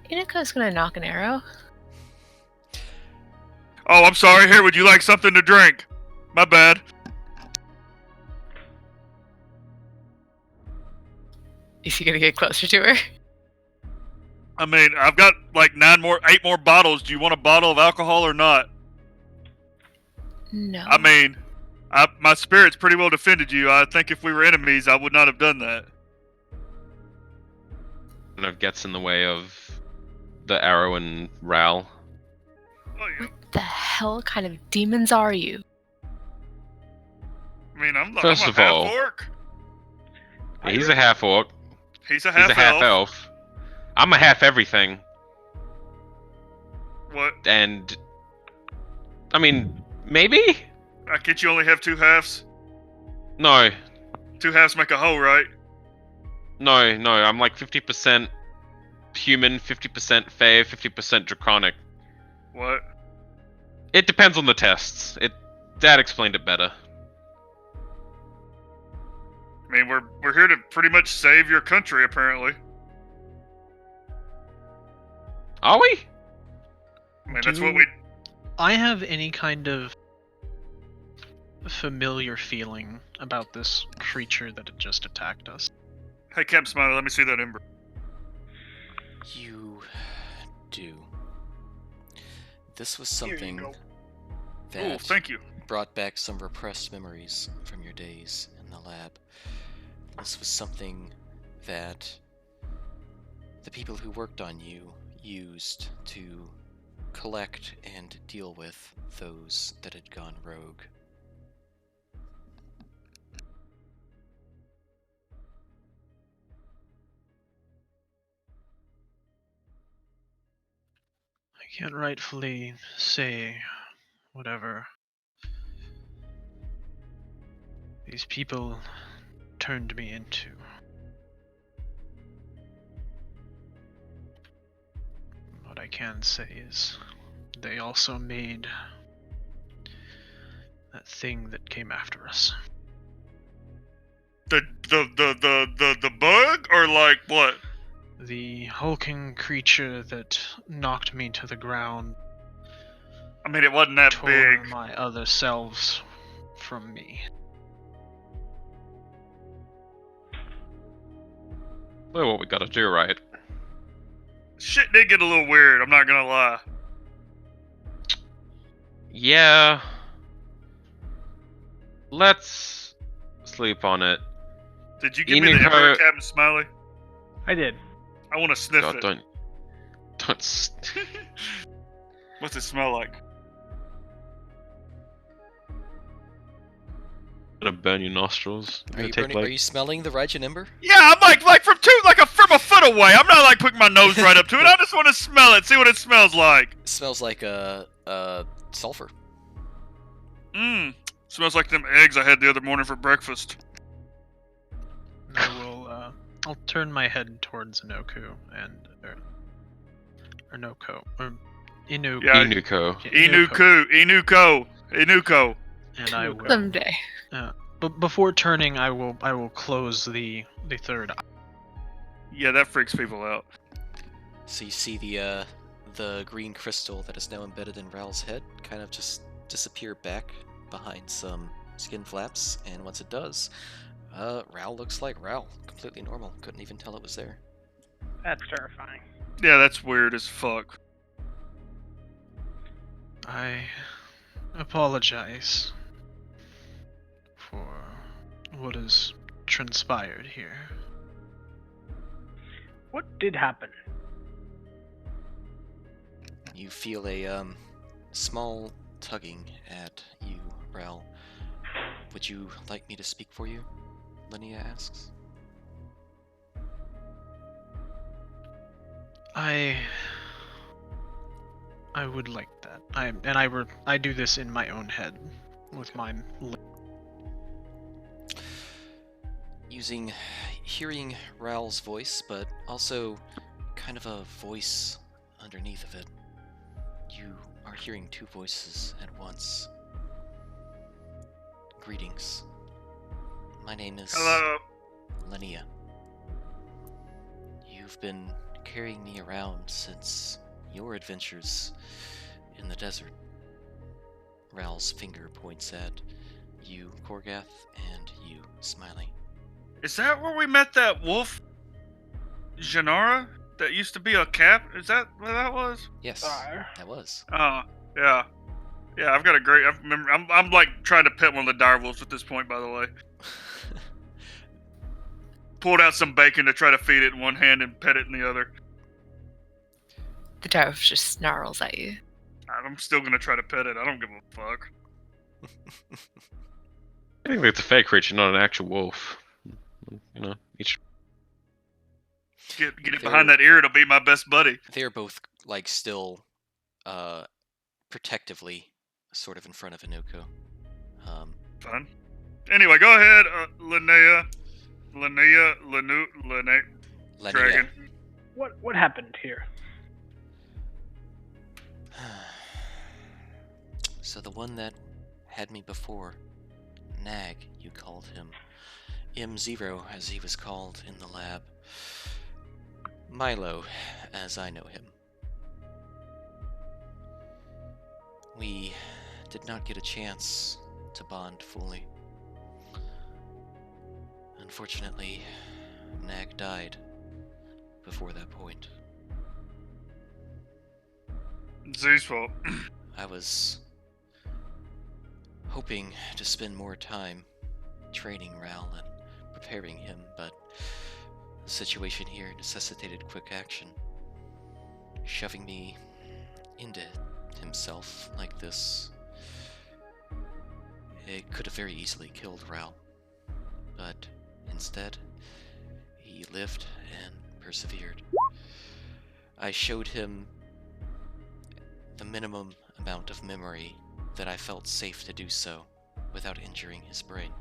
Inako's gonna knock an arrow. Oh, I'm sorry. Here, would you like something to drink? My bad. Is he gonna get closer to her? I mean, I've got like 8 more bottles. Do you want a bottle of alcohol or not? No. I mean, my spirit's pretty well defended you. I think if we were enemies, I would not have done that. Kind of gets in the way of the arrow and Ral. Oh, yeah. What the hell kind of demons are you? I mean, I'm First a of half all- orc. He's a half orc. He's a He's half a half elf. I'm a half everything. What? And I mean, maybe? I get you only have 2 halves? No. 2 halves make a whole, right? No, I'm like 50% human, 50% fae, 50% draconic. What? It depends on the tests. Dad explained it better. I mean, we're here to pretty much save your country, apparently. Are we? I mean, that's what we... I have any kind of familiar feeling about this creature that had just attacked us. Hey, Captain Smiley, let me see that ember. You do. This was Here you something go. that Oh, thank you. brought back some repressed memories from your days in the lab. This was something that the people who worked on you used to collect and deal with those that had gone rogue. I can't rightfully say whatever these people turned me into. What I can say is they also made that thing that came after us. The bug, or like what? The hulking creature that knocked me to the ground I mean, it wasn't that tore big. my other selves from me. Well, what we gotta do, right? Shit did get a little weird. I'm not gonna lie. Yeah. Let's sleep on it. Did you give me the Iniko- Emperor Captain Smiley? I did. I want to sniff God, it. don't. What's it smell like? Gonna burn your nostrils. Are you smelling the Raijin Ember? Yeah, I'm like from a foot away. I'm not like putting my nose right up to it. I just want to smell it, see what it smells like. It smells like sulfur. Mmm. Smells like them eggs I had the other morning for breakfast. I will. I'll turn my head towards Inoku and Inoko or Inu. Yeah. Inuko. Inuko. And I will. Someday. But before turning, I will close the third eye. Yeah, that freaks people out. So you see the green crystal that is now embedded in Ral's head kind of just disappear back behind some skin flaps, and once it does, Ral looks like Ral, completely normal. Couldn't even tell it was there. That's terrifying. Yeah, that's weird as fuck. I apologize for what has transpired here. What did happen? You feel a small tugging at you, Ral. Would you like me to speak for you? Linnea asks. I would like that. I do this in my own head with my Hearing Ral's voice, but also kind of a voice underneath of it. You are hearing two voices at once. Greetings. My name is Hello. Linnea. You've been carrying me around since your adventures in the desert. Ral's finger points at you, Korgath, and you, Smiley. Is that where we met that wolf, Janara, that used to be a cap? Is that where that was? Yes, that was. Oh, yeah. Yeah, I've got a great. I'm like trying to pet one of the direwolves at this point, by the way. Pulled out some bacon to try to feed it in one hand and pet it in the other. The dwarf just snarls at you. I'm still gonna try to pet it. I don't give a fuck. I think it's a fake creature, not an actual wolf. You know, each. Get it behind that ear. It'll be my best buddy. They're both like still, protectively, sort of in front of Inuko. Fine. Anyway, go ahead, Linnea, Dragon. What happened here? So the one that had me before, Nag, you called him. M0, as he was called in the lab. Milo, as I know him. We did not get a chance to bond fully. Unfortunately, Nag died before that point. Z's fault. I was hoping to spend more time training Ral and preparing him, but the situation here necessitated quick action. Shoving me into himself like this, it could have very easily killed Ral, but instead, he lived and persevered. I showed him the minimum amount of memory that I felt safe to do so without injuring his brain.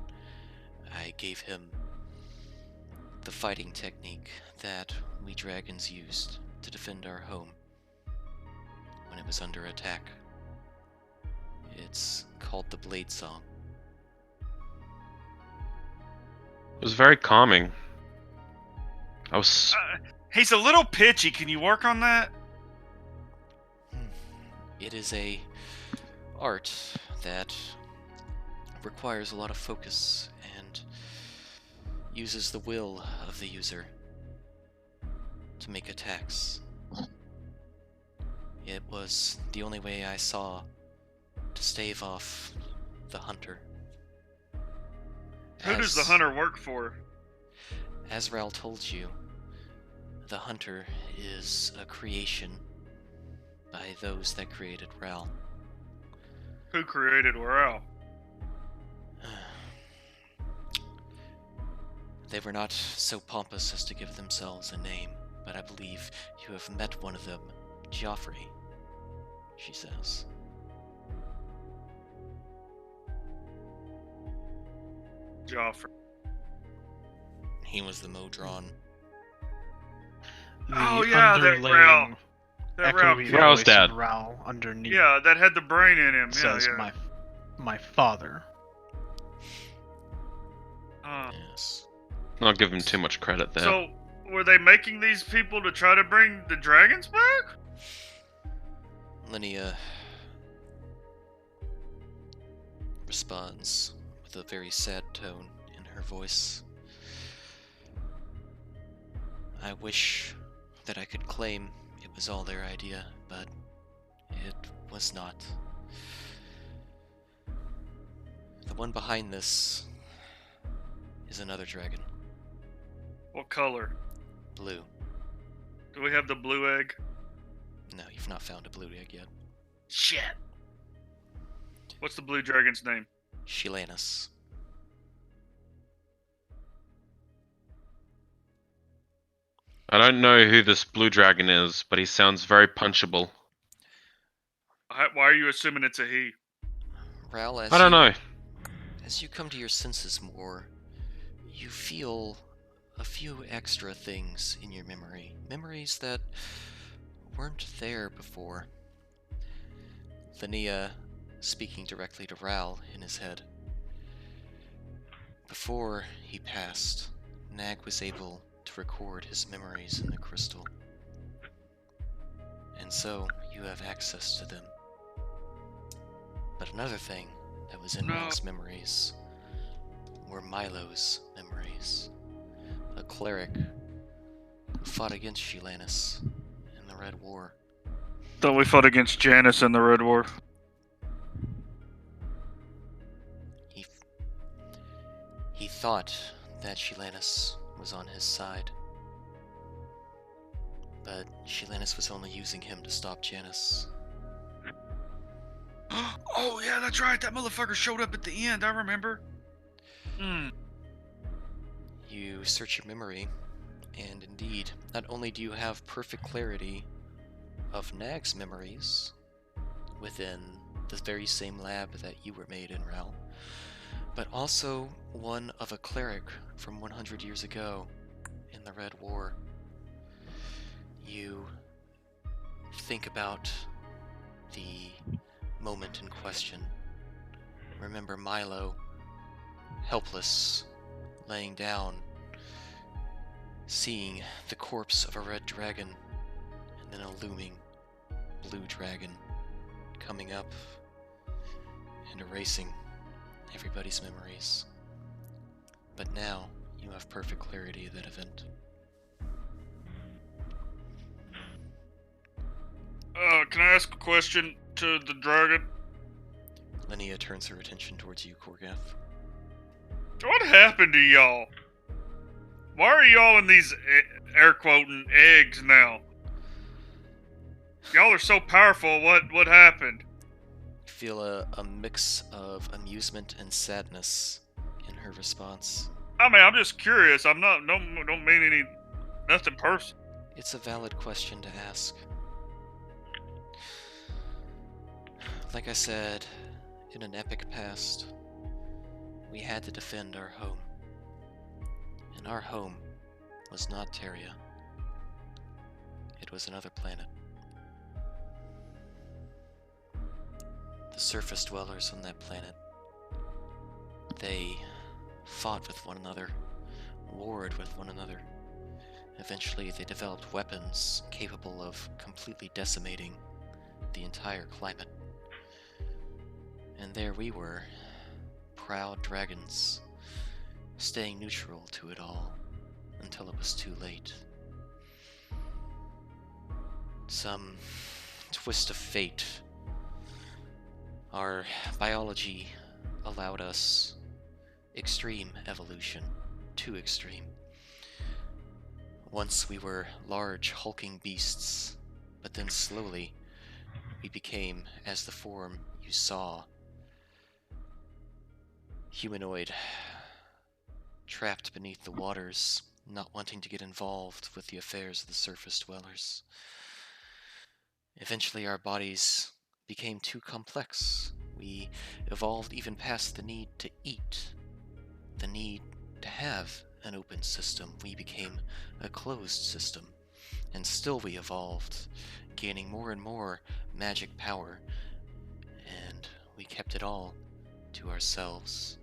gave him the fighting technique that we dragons used to defend our home when it was under attack. It's called the Blade Song. It was very calming. I was. He's a little pitchy. Can you work on that? It is a art that requires a lot of focus and uses the will of the user to make attacks. It was the only way I saw to stave off the hunter. Who does the hunter work for? As Ral told you, the hunter is a creation by those that created Ral. Who created Ral? They were not so pompous as to give themselves a name, but I believe you have met one of them, Joffrey, she says. Joffrey. He was the Modron. Oh, yeah, that Ral. That Ral. Echoey Ral's voice dad. of Ral underneath Yeah, that had the brain in him. says Yeah. my father. Yes. Not give him too much credit there. So, were they making these people to try to bring the dragons back? Linnea responds with a very sad tone in her voice. I wish that I could claim it was all their idea, but it was not. The one behind this is another dragon. What color? Blue. Do we have the blue egg? No, you've not found a blue egg yet. Shit. What's the blue dragon's name? Shilanus. I don't know who this blue dragon is, but he sounds very punchable. Why are you assuming it's a he? Ral, I don't know. As you come to your senses more, you feel a few extra things in your memory. Memories that weren't there before. Linnea speaking directly to Ral in his head. Before he passed, Nag was able to record his memories in the crystal. And so, you have access to them. But another thing that was in Nag's memories were Milo's memories. A cleric who fought against Shilanus in the Red War. Thought we fought against Janus in the Red War. He thought that Shilanus was on his side. But Shilanus was only using him to stop Janus. Oh, yeah, that's right. That motherfucker showed up at the end. I remember. You search your memory, and indeed, not only do you have perfect clarity of Nag's memories within the very same lab that you were made in, Ral, but also one of a cleric from 100 years ago in the Red War. You think about the moment in question. Remember Milo, helpless, laying down, seeing the corpse of a red dragon, and then a looming blue dragon coming up and erasing everybody's memories. But now you have perfect clarity of that event. Can I ask a question to the dragon? Linnea turns her attention towards you, Korgath. What happened to y'all? Why are y'all in these air quoting eggs now? Y'all are so powerful. What happened? You feel a mix of amusement and sadness in her response. I mean, I'm just curious. I'm not don't mean nothing personal. It's a valid question to ask. Like I said, in an epic past, we had to defend our home. And our home was not Terria. It was another planet. The surface dwellers on that planet, they fought with one another, warred with one another. Eventually, they developed weapons capable of completely decimating the entire climate. And there we were, proud dragons, staying neutral to it all until it was too late. Some twist of fate. Our biology allowed us extreme evolution, too extreme. Once we were large, hulking beasts, but then slowly we became, as the form you saw, humanoid, trapped beneath the waters, not wanting to get involved with the affairs of the surface dwellers. Eventually our bodies became too complex. We evolved even past the need to eat, the need to have an open system. We became a closed system, and still we evolved, gaining more and more magic power, and we kept it all to ourselves.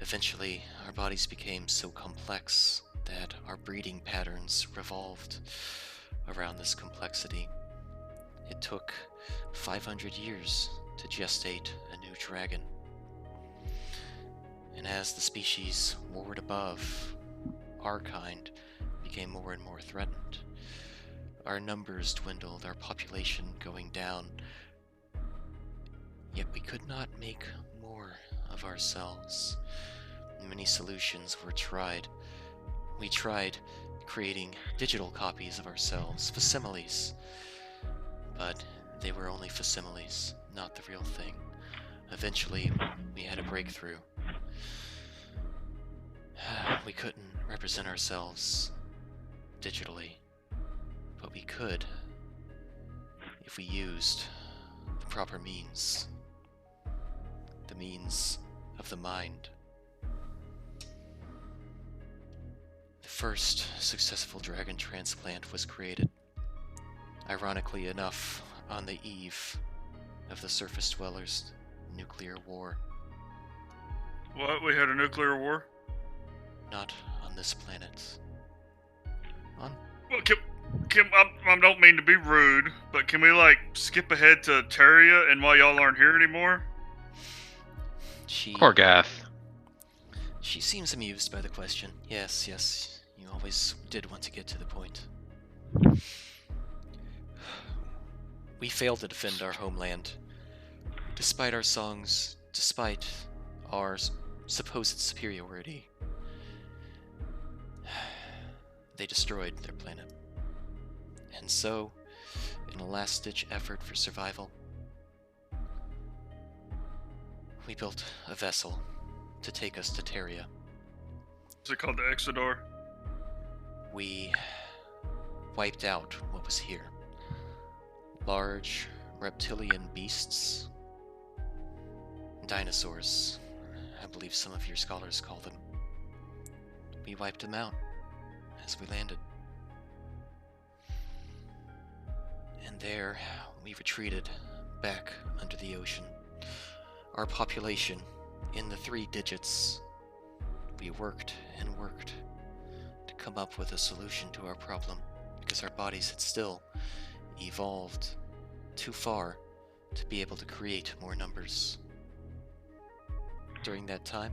Eventually, our bodies became so complex that our breeding patterns revolved around this complexity. It took 500 years to gestate a new dragon. And as the species warred above, our kind became more and more threatened. Our numbers dwindled, our population going down. Yet we could not make more of ourselves. Many solutions were tried. We tried creating digital copies of ourselves, facsimiles. But they were only facsimiles, not the real thing. Eventually, we had a breakthrough. We couldn't represent ourselves digitally, but we could if we used the proper means. The means of the mind. The first successful dragon transplant was created, ironically enough, on the eve of the surface dwellers' nuclear war. What? We had a nuclear war? Not on this planet. On Well, I don't mean to be rude, but can we, skip ahead to Terria and while y'all aren't here anymore? Korgath. She seems amused by the question. Yes, you always did want to get to the point. We failed to defend our homeland. Despite our songs, despite our supposed superiority, they destroyed their planet. And so, in a last-ditch effort for survival, we built a vessel to take us to Terria. Is it called the Exodor? We wiped out what was here. Large reptilian beasts, dinosaurs, I believe some of your scholars call them. We wiped them out as we landed. And there we retreated back under the ocean. Our population in the 3 digits. We worked and worked to come up with a solution to our problem, because our bodies had still evolved too far to be able to create more numbers. During that time,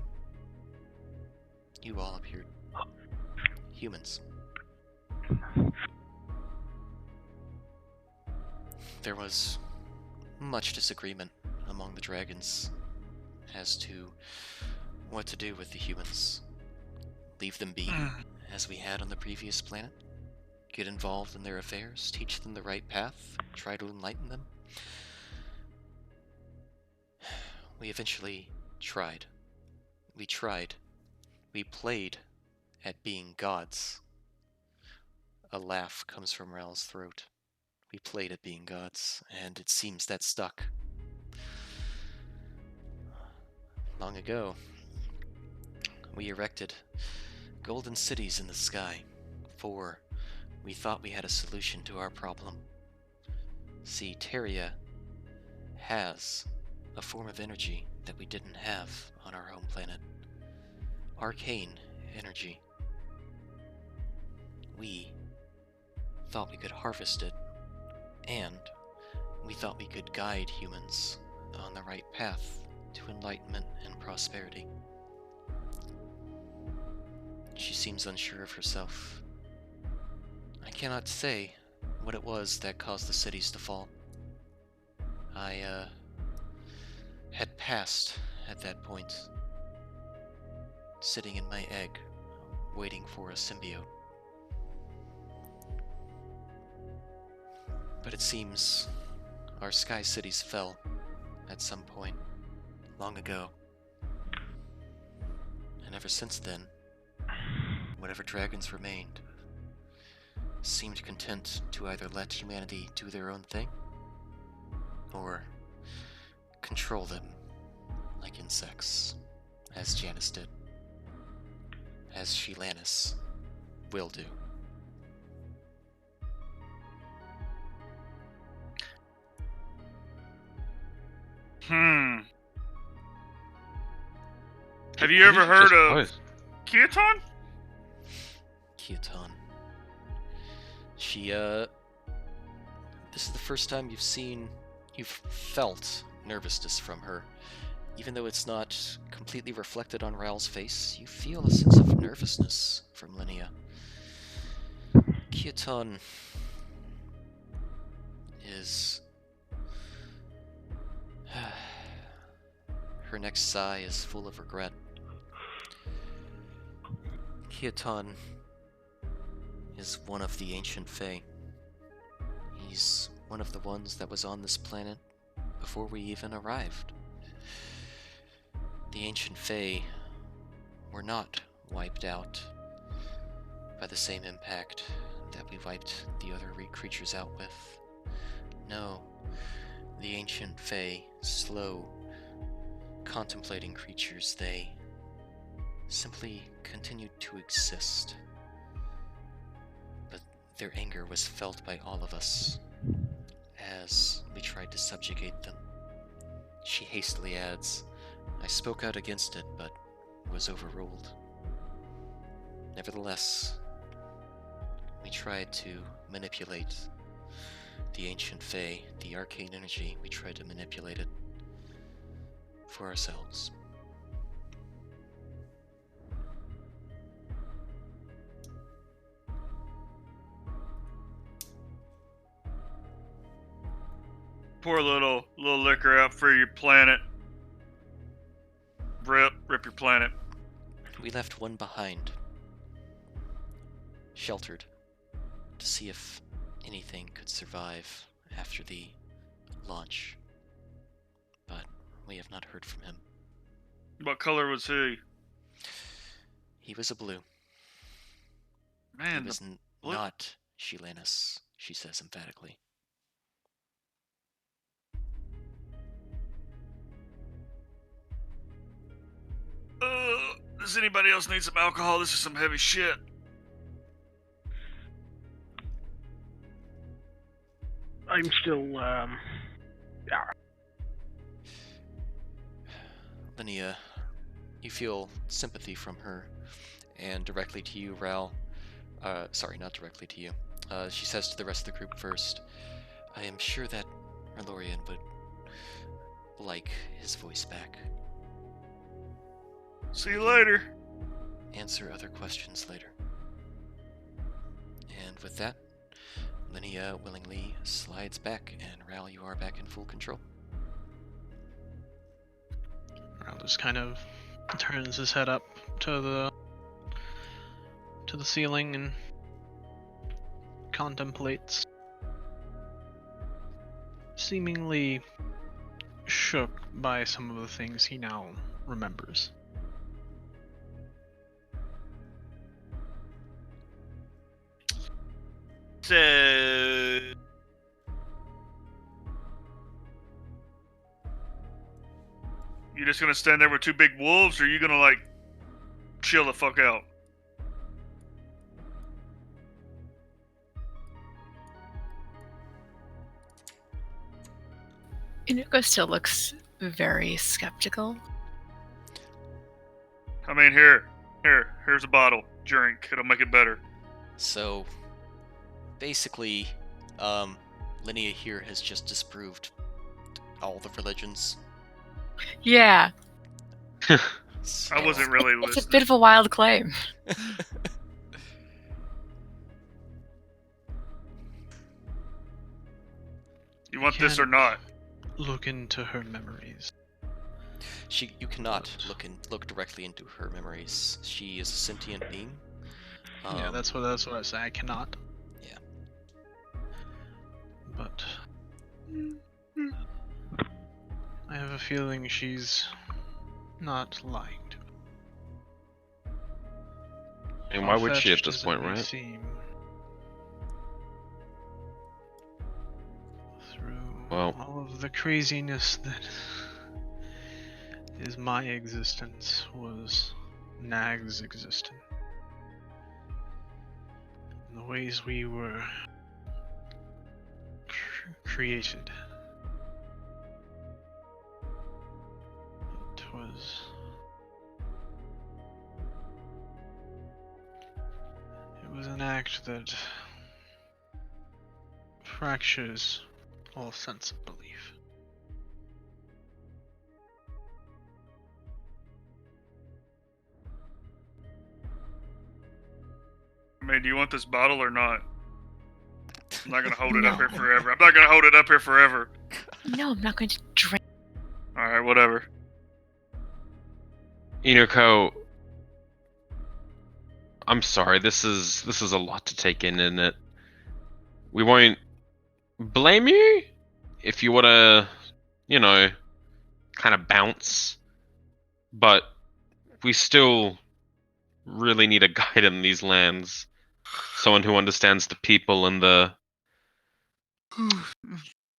you all appeared. Humans. There was much disagreement among the dragons as to what to do with the humans. Leave them be, as we had on the previous planet? Get involved in their affairs? Teach them the right path? Try to enlighten them? We eventually tried. We tried. We played at being gods. A laugh comes from Ral's throat. We played at being gods, and it seems that stuck. Long ago, we erected golden cities in the sky. 4. We thought we had a solution to our problem. See, Terria has a form of energy that we didn't have on our home planet. Arcane energy. We thought we could harvest it, and we thought we could guide humans on the right path to enlightenment and prosperity. She seems unsure of herself. I cannot say what it was that caused the cities to fall. I had passed at that point, sitting in my egg, waiting for a symbiote. But it seems our sky cities fell at some point, long ago. And ever since then, whatever dragons remained seemed content to either let humanity do their own thing, or control them like insects, as Janus did, as Shelanis will do. Have you ever heard of Boys. Keaton? Keaton. She, this is the first time you've felt nervousness from her. Even though it's not completely reflected on Raoul's face, you feel a sense of nervousness from Linnea. Keaton is... Her next sigh is full of regret. Keaton is one of the ancient Fae. He's one of the ones that was on this planet before we even arrived. The ancient Fae were not wiped out by the same impact that we wiped the other creatures out with. No, the ancient Fae, slow, contemplating creatures, they simply continued to exist. But their anger was felt by all of us as we tried to subjugate them. She hastily adds, I spoke out against it, but was overruled. Nevertheless, we tried to manipulate the ancient Fae, the arcane energy. We tried to manipulate it for ourselves. Pour a little liquor out for your planet. Rip your planet. We left one behind, sheltered, to see if anything could survive after the launch. But we have not heard from him. What color was he? He was a blue. Man, He was blue- not Shelanis, she says emphatically. does anybody else need some alcohol? This is some heavy shit. I'm still, Linnea, you feel sympathy from her, and directly to you, Raoul. Sorry, not directly to you. She says to the rest of the group first, I am sure that Merlorian would like his voice back. See you later. Answer other questions later. And with that, Linnea willingly slides back, and Raoul, you are back in full control. Raoul just kind of turns his head up to the ceiling and contemplates, seemingly shook by some of the things he now remembers. So, you just gonna stand there with two big wolves, or are you gonna like chill the fuck out? Inuko still looks very skeptical. I mean, here's a bottle. Drink. It'll make it better. So, basically, Linnea here has just disproved all the religions. Yeah, I wasn't really it's a listening. bit of a wild claim. You want this or not? Look into her memories. You cannot look directly into her memories. She is a sentient being. Yeah, that's what I say. I cannot. Yeah. But I have a feeling she's not lying to me. And why would she at Far-fetched this as it point, may right? seem, through Well- all of the craziness that is my existence was Nag's existence. And the ways we were created. It was. It was an act that fractures all sense of belief. I mean, do you want this bottle or not? I'm not gonna hold it up No. here forever. I'm not gonna hold it up here forever. No, I'm not going to drink. Alright, whatever. Inuko, I'm sorry. This is a lot to take in, isn't it? We won't blame you if you wanna, kind of bounce, but we still really need a guide in these lands. Someone who understands the people and the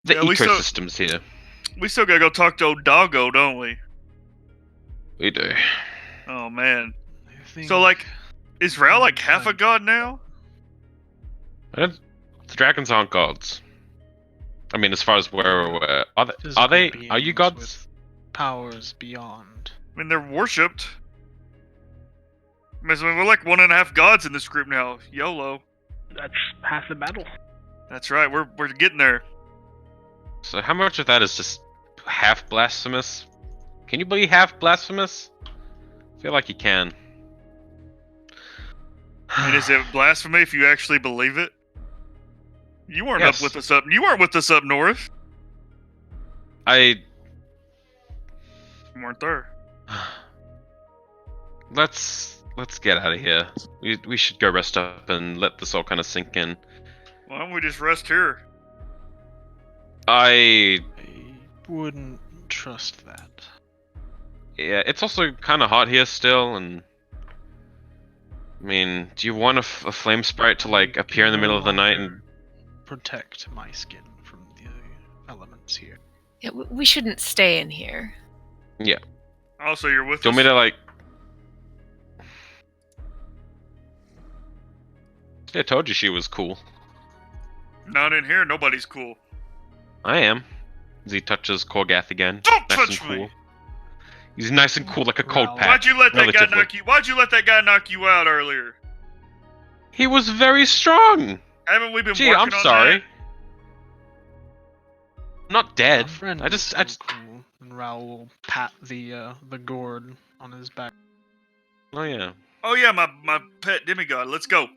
Yeah, we still- ecosystems here. We still gotta go talk to old Doggo, don't we? We do. Oh man. I think So like, is Ral like half a god now? The dragons aren't gods. I mean, as far as we're aware, are physical they? Are you beings gods? with powers beyond. I mean, they're worshipped. I mean, so we're like 1.5 gods in this group now. YOLO. That's half the battle. That's right. We're getting there. So how much of that is just half blasphemous? Can you believe half blasphemous? I feel like you can. And is it blasphemy if you actually believe it? You weren't Yes. up with us up. You weren't with us up north. I You weren't there. let's get out of here. We should go rest up and let this all kind of sink in. Why don't we just rest here? I I wouldn't trust that. yeah, it's also kind of hot here still, and I mean, do you want a flame sprite to like I appear in the can middle no of the night and longer protect my skin from the elements here. Yeah, we shouldn't stay in here. Also, you're with do you us. want me to like? Yeah, I told you she was cool. Not in here. Nobody's cool. I am. As he touches Korgath again. Don't nice touch and cool. me! He's nice and cool like a cold Wow. pack. Why'd you let that guy relatively. knock you? Why'd you let that guy knock you out earlier? He was very strong. Haven't we been Gee, working I'm on sorry. that? I'm not dead. A friend I was just so cool, and Raoul will pat the gourd on his back. Oh yeah. Oh yeah, my pet demigod. Let's go.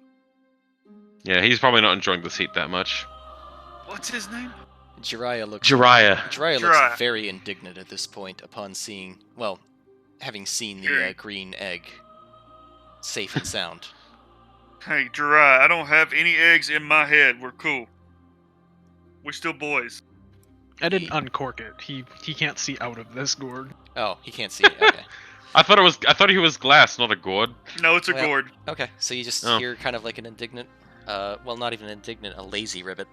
Yeah, he's probably not enjoying this heat that much. What's his name? Jiraiya looks Jiraiya. looks very indignant at this point upon seeing, well, having seen the Here. green egg safe and sound. Hey, Jirai, I don't have any eggs in my head. We're cool. We're still boys. I didn't uncork it. He can't see out of this gourd. Oh, he can't see it. Okay. I thought he was glass, not a gourd. No, it's a Well- gourd. Okay, so you just Oh. hear kind of like an indignant, well, not even indignant, a lazy ribbit.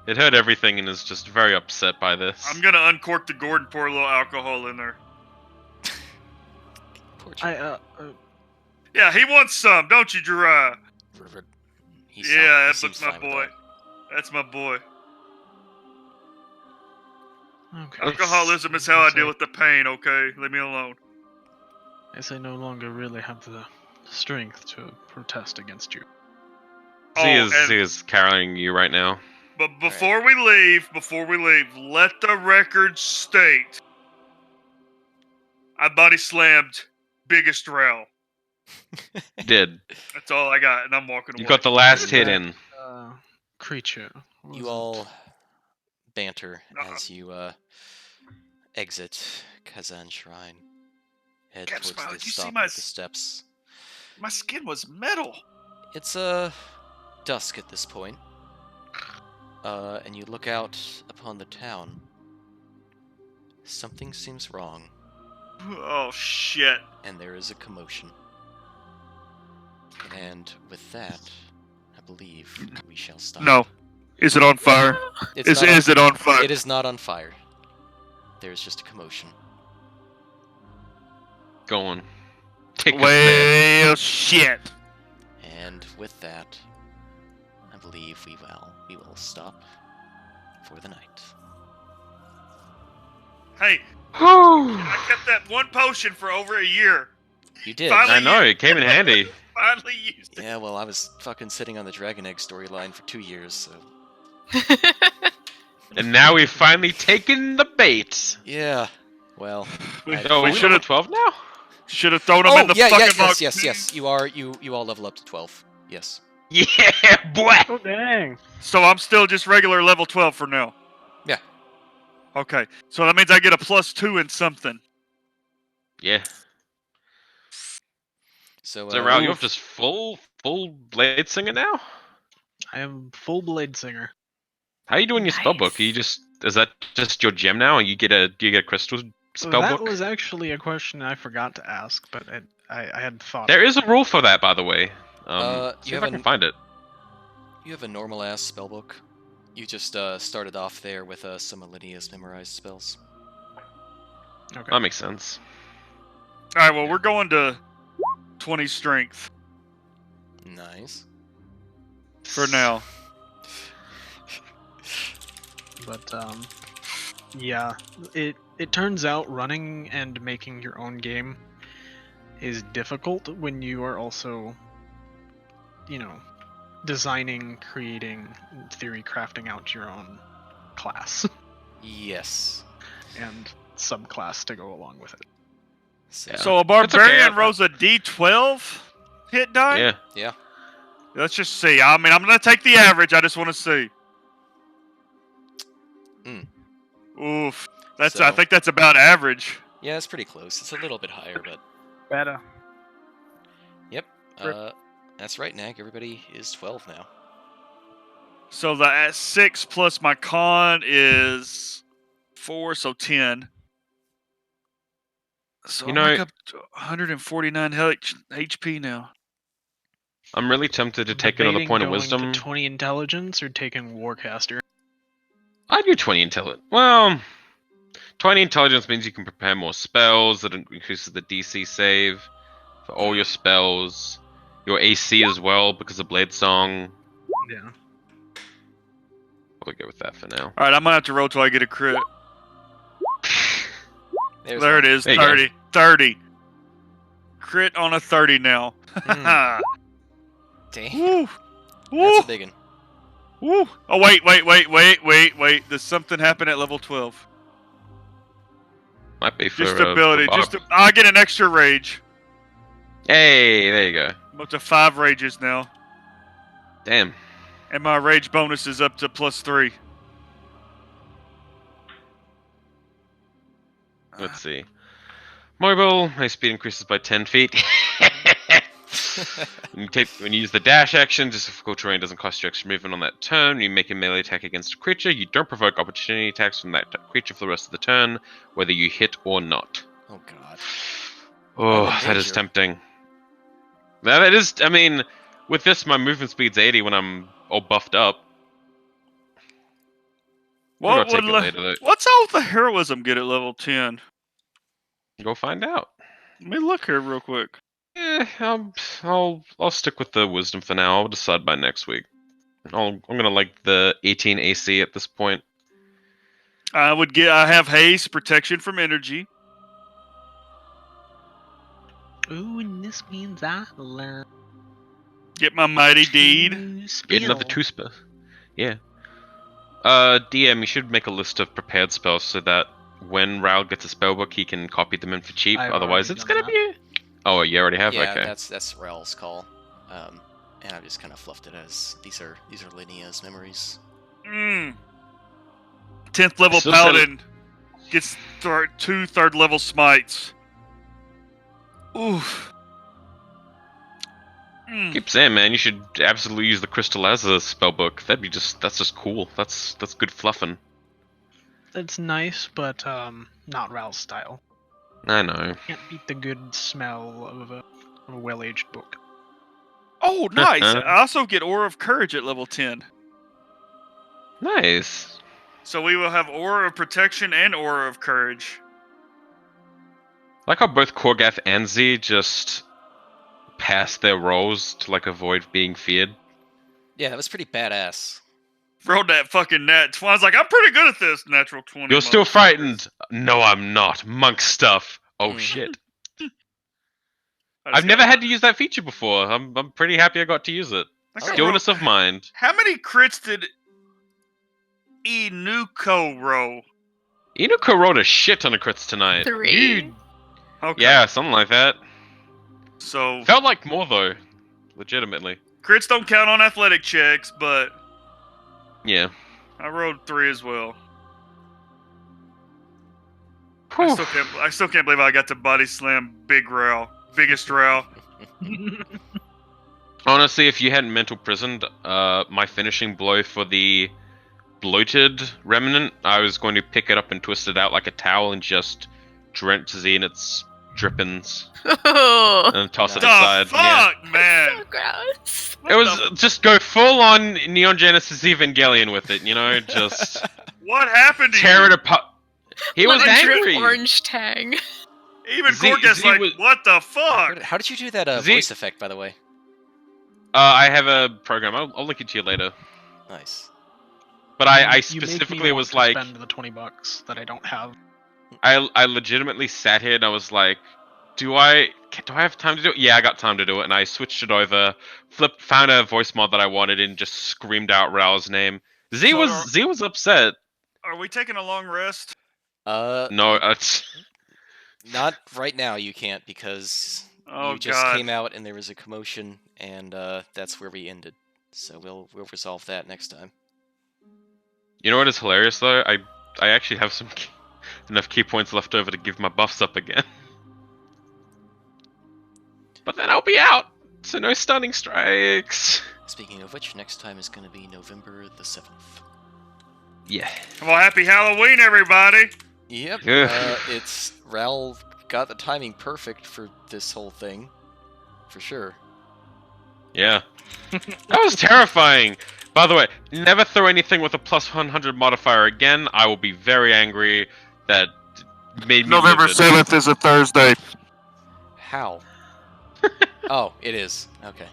It heard everything and is just very upset by this. I'm gonna uncork the gourd and pour a little alcohol in there. Poor Yeah, he wants some, don't you, Jirai? ribbit. Yeah, seems that's my fine with boy. that. That's my boy. Okay. Alcoholism is how I deal with the pain, okay? Leave me alone. I guess I no longer really have the strength to protest against you. He Oh, and is carrying you right now. but before we leave, let the record state I body slammed biggest rail. You did. That's all I got, and I'm walking away. You got the last hit That, in. Creature. What was You it? all banter Uh-uh. as you exit Kazan Shrine. Head Cap towards Smiley, the did you see stop my at the steps. My skin was metal. It's dusk at this point. And you look out upon the town. Something seems wrong, Oh shit. and there is a commotion. And with that, I believe we shall stop. No. Is it on fire? It's Is not on- it on fire? It is not on fire. There's just a commotion. Go on. Take us there. Well, shit. And with that, I believe we will stop for the night. Hey, Whew. I kept that one potion for over a year. You did. Finally- I know, it came in handy. Finally used it. Yeah, well, I was fucking sitting on the Dragon Egg storyline for 2 years, so And now we've finally taken the bait. yeah. Well, We, I- No, we we should have 12 now? thrown him in the fucking yes, box. yes. You all level up to 12. Yes. Yeah, boy! Oh dang! So I'm still just regular level 12 for now. Yeah. Okay, so that means I get a +2 in something. Yeah. So, So, Raul, you're just full blade singer now? I am full blade singer. How are you doing your spellbook? Are you just is that just your gem now? You get a crystal So spellbook? that was actually a question I forgot to ask, but I had thought. There is a rule for that, by the way. See you if have I can find it. You have a normal ass spellbook. You just started off there with some Alinia's memorized spells. Okay. That makes sense. All right, well, we're going to 20 strength Nice. for now. But yeah, it turns out running and making your own game is difficult when you are also, designing, creating, in theory, crafting out your own class Yes. and subclass to go along with it. So, Yeah. So a It's okay, barbarian I- rolls a D12 hit die? Yeah. Let's just see. I mean, I'm going to take the average. I just want to see. Oof. I So- think that's about average. yeah, it's pretty close. It's a little bit higher, but Better. yep. Rip. That's right, Nag. Everybody is 12 now. So the 6 plus my con is 4, so 10. So You I'm know- like up to 149 HP now. I'm really tempted to take another Debating point of going wisdom. to 20 intelligence or taking Warcaster. I do 20 intelligence. Well, 20 intelligence means you can prepare more spells. That increases the DC save for all your spells. Your AC as well because of Blade Song. Yeah. I'll go with that for now. All right, I'm gonna have to roll till I get a crit. There's There one. it is, There you go. 30. 30. Crit on a 30 now. Mm. Damn. Woo! That's Woo! a big one. Woo! Oh wait! Does something happen at level 12? Might be for Just ability. for Bob. I get an extra rage. Hey, there you go. I'm up to 5 rages now, Damn. and my rage bonus is up to +3. Let's see. Mobile, my speed increases by 10 feet. When you use the dash action, this difficult terrain doesn't cost you extra movement on that turn. When you make a melee attack against a creature, you don't provoke opportunity attacks from that creature for the rest of the turn, whether you hit or not. Oh god. Oh, I'm in that is danger. tempting. That is, I mean, with this, my movement speed's 80 when I'm all buffed up. Maybe I'll take it later, though. What's all the heroism get at level 10? Go find out. Let me look here real quick. I'll stick with the wisdom for now. I'll decide by next week. I'm gonna like the 18 AC at this point. I have haste, protection from energy. Ooh, and this means I learn. Get my mighty deed. Get another 2 spell. Yeah. DM, you should make a list of prepared spells so that when Raul gets a spellbook, he can copy them in for cheap. I've Otherwise, already it's done gonna be. Oh, you already have. Yeah, Okay. that's Rel's call. And I've just kind of fluffed it as these are Linnea's memories. 10th level Still paladin gets 2 third level smites. Oof. Keep saying, man, you should absolutely use the crystal as a spellbook. That's just cool. That's good fluffing. That's nice, but not Ral's style. I know. Can't beat the good smell of a well-aged book. Oh, nice. I also get Aura of Courage at level 10. Nice. So we will have Aura of Protection and Aura of Courage. I like how both Korgath and Z just pass their rolls to like avoid being feared. Yeah, that was pretty badass. Rolled that fucking nat 20. I was like, I'm pretty good at this. Natural 20. You're still motherfuckers. frightened. No, I'm not. Monk stuff. Oh shit. I just I've never got- had to use that feature before. I'm pretty happy I got to use it. I got Stillness rolled- of mind. How many crits did Inuko roll? Inuko rolled a shit ton of crits tonight. 3. Okay. Yeah, something like that. So Felt like more though. Legitimately. crits don't count on athletic checks, but Yeah. I rolled 3 as well. Whew. I still can't believe I got to body slam Big Rail, biggest Rail. Honestly, if you hadn't mental prisoned, my finishing blow for the bloated remnant, I was going to pick it up and twist it out like a towel and just drench Z in its drippings Oh, and toss it The aside. Yeah. fuck, man! so gross. It was just go full on Neon Genesis Evangelion with it, you know, just What happened to tear you? it apart. He was Lemon drip angry. orange tang. Even Z- Gorgas Z like, was- what the fuck? How did you do that Z- voice effect, by the way? I have a program. I'll link it to you later. Nice. But I You make me specifically want was to like, spend the $20 that I don't have. I legitimately sat here and I was like, do I have time to do it? Yeah, I got time to do it, and I switched it over, found a voice mod that I wanted, and just screamed out Rao's name. Z was upset. Are we taking a long rest? No, it's Not right now. You can't because Oh you just god. came out and there was a commotion, and that's where we ended. So we'll resolve that next time. you know what is hilarious though? I actually have enough key points left over to give my buffs up again. But then I'll be out, so no stunning strikes. Speaking of which, next time is going to be November the 7th. Yeah. Well, happy Halloween, everybody! Yep. Ugh. It's Ral got the timing perfect for this whole thing, for sure. Yeah. That was terrifying. By the way, never throw anything with a plus 100 modifier again. I will be very angry. That made me November livid. 7th is a Thursday. How? Oh, it is. Okay.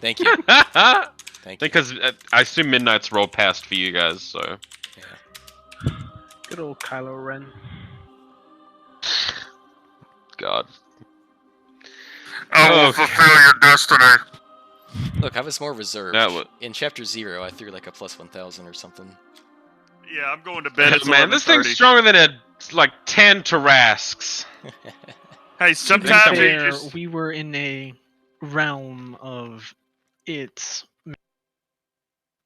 Thank you. Thank you. Because I assume Midnight's rolled past for you guys, so. Yeah. Good old Kylo Ren. God. I will Okay. fulfill your destiny. Look, I was more reserved. That wa- In Chapter 0, I threw like a plus 1,000 or something. Yeah, I'm going to bed. It's Man, this thing's 11:30. stronger than a, like, 10 Tarrasques. Hey, To be sometimes you fair, just... we were in a realm of its.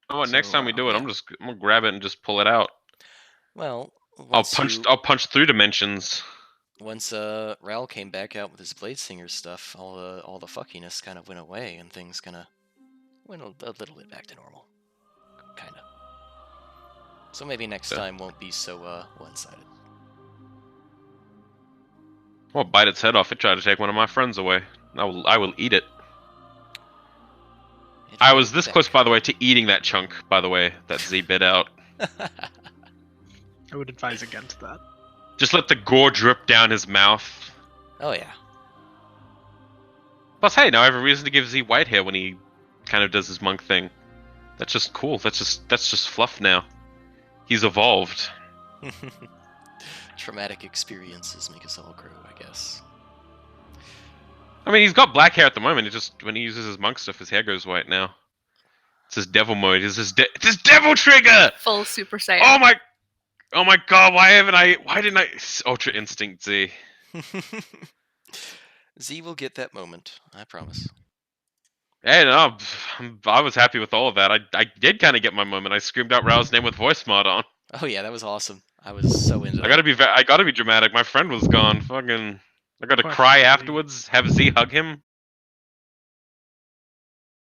Oh, what, next So, time we do it, yeah. I'm gonna grab it and just pull it out. Well, I'll once I'll punch through dimensions. once Ral came back out with his Blade Singer stuff, all the fuckiness kind of went away, and things kind of went a little bit back to normal, kind of. So maybe next Yeah. time won't be so one-sided. Well, bite its head off. It tried to take one of my friends away. I will eat it. It I will was be this back. close, by the way, to eating that chunk, by the way, that Z bit out. I would advise against that. Just let the gore drip down his mouth. Oh yeah. Plus, hey, now I have a reason to give Z white hair when he kind of does his monk thing. That's just cool. That's just fluff now. He's evolved. Traumatic experiences make us all grow, I guess. I mean, he's got black hair at the moment. It just when he uses his monk stuff, his hair goes white now. It's his devil mode. It's his devil trigger. Full Super Saiyan. Oh my God! Why didn't I? Ultra Instinct Z. Z will get that moment, I promise. Hey, no, I was happy with all of that. I did kind of get my moment. I screamed out Rao's name with voice mod on. Oh yeah, that was awesome. I was so into I that. gotta be dramatic. My friend was gone. Fucking, I gotta Question, cry Z. afterwards. Have Z hug him.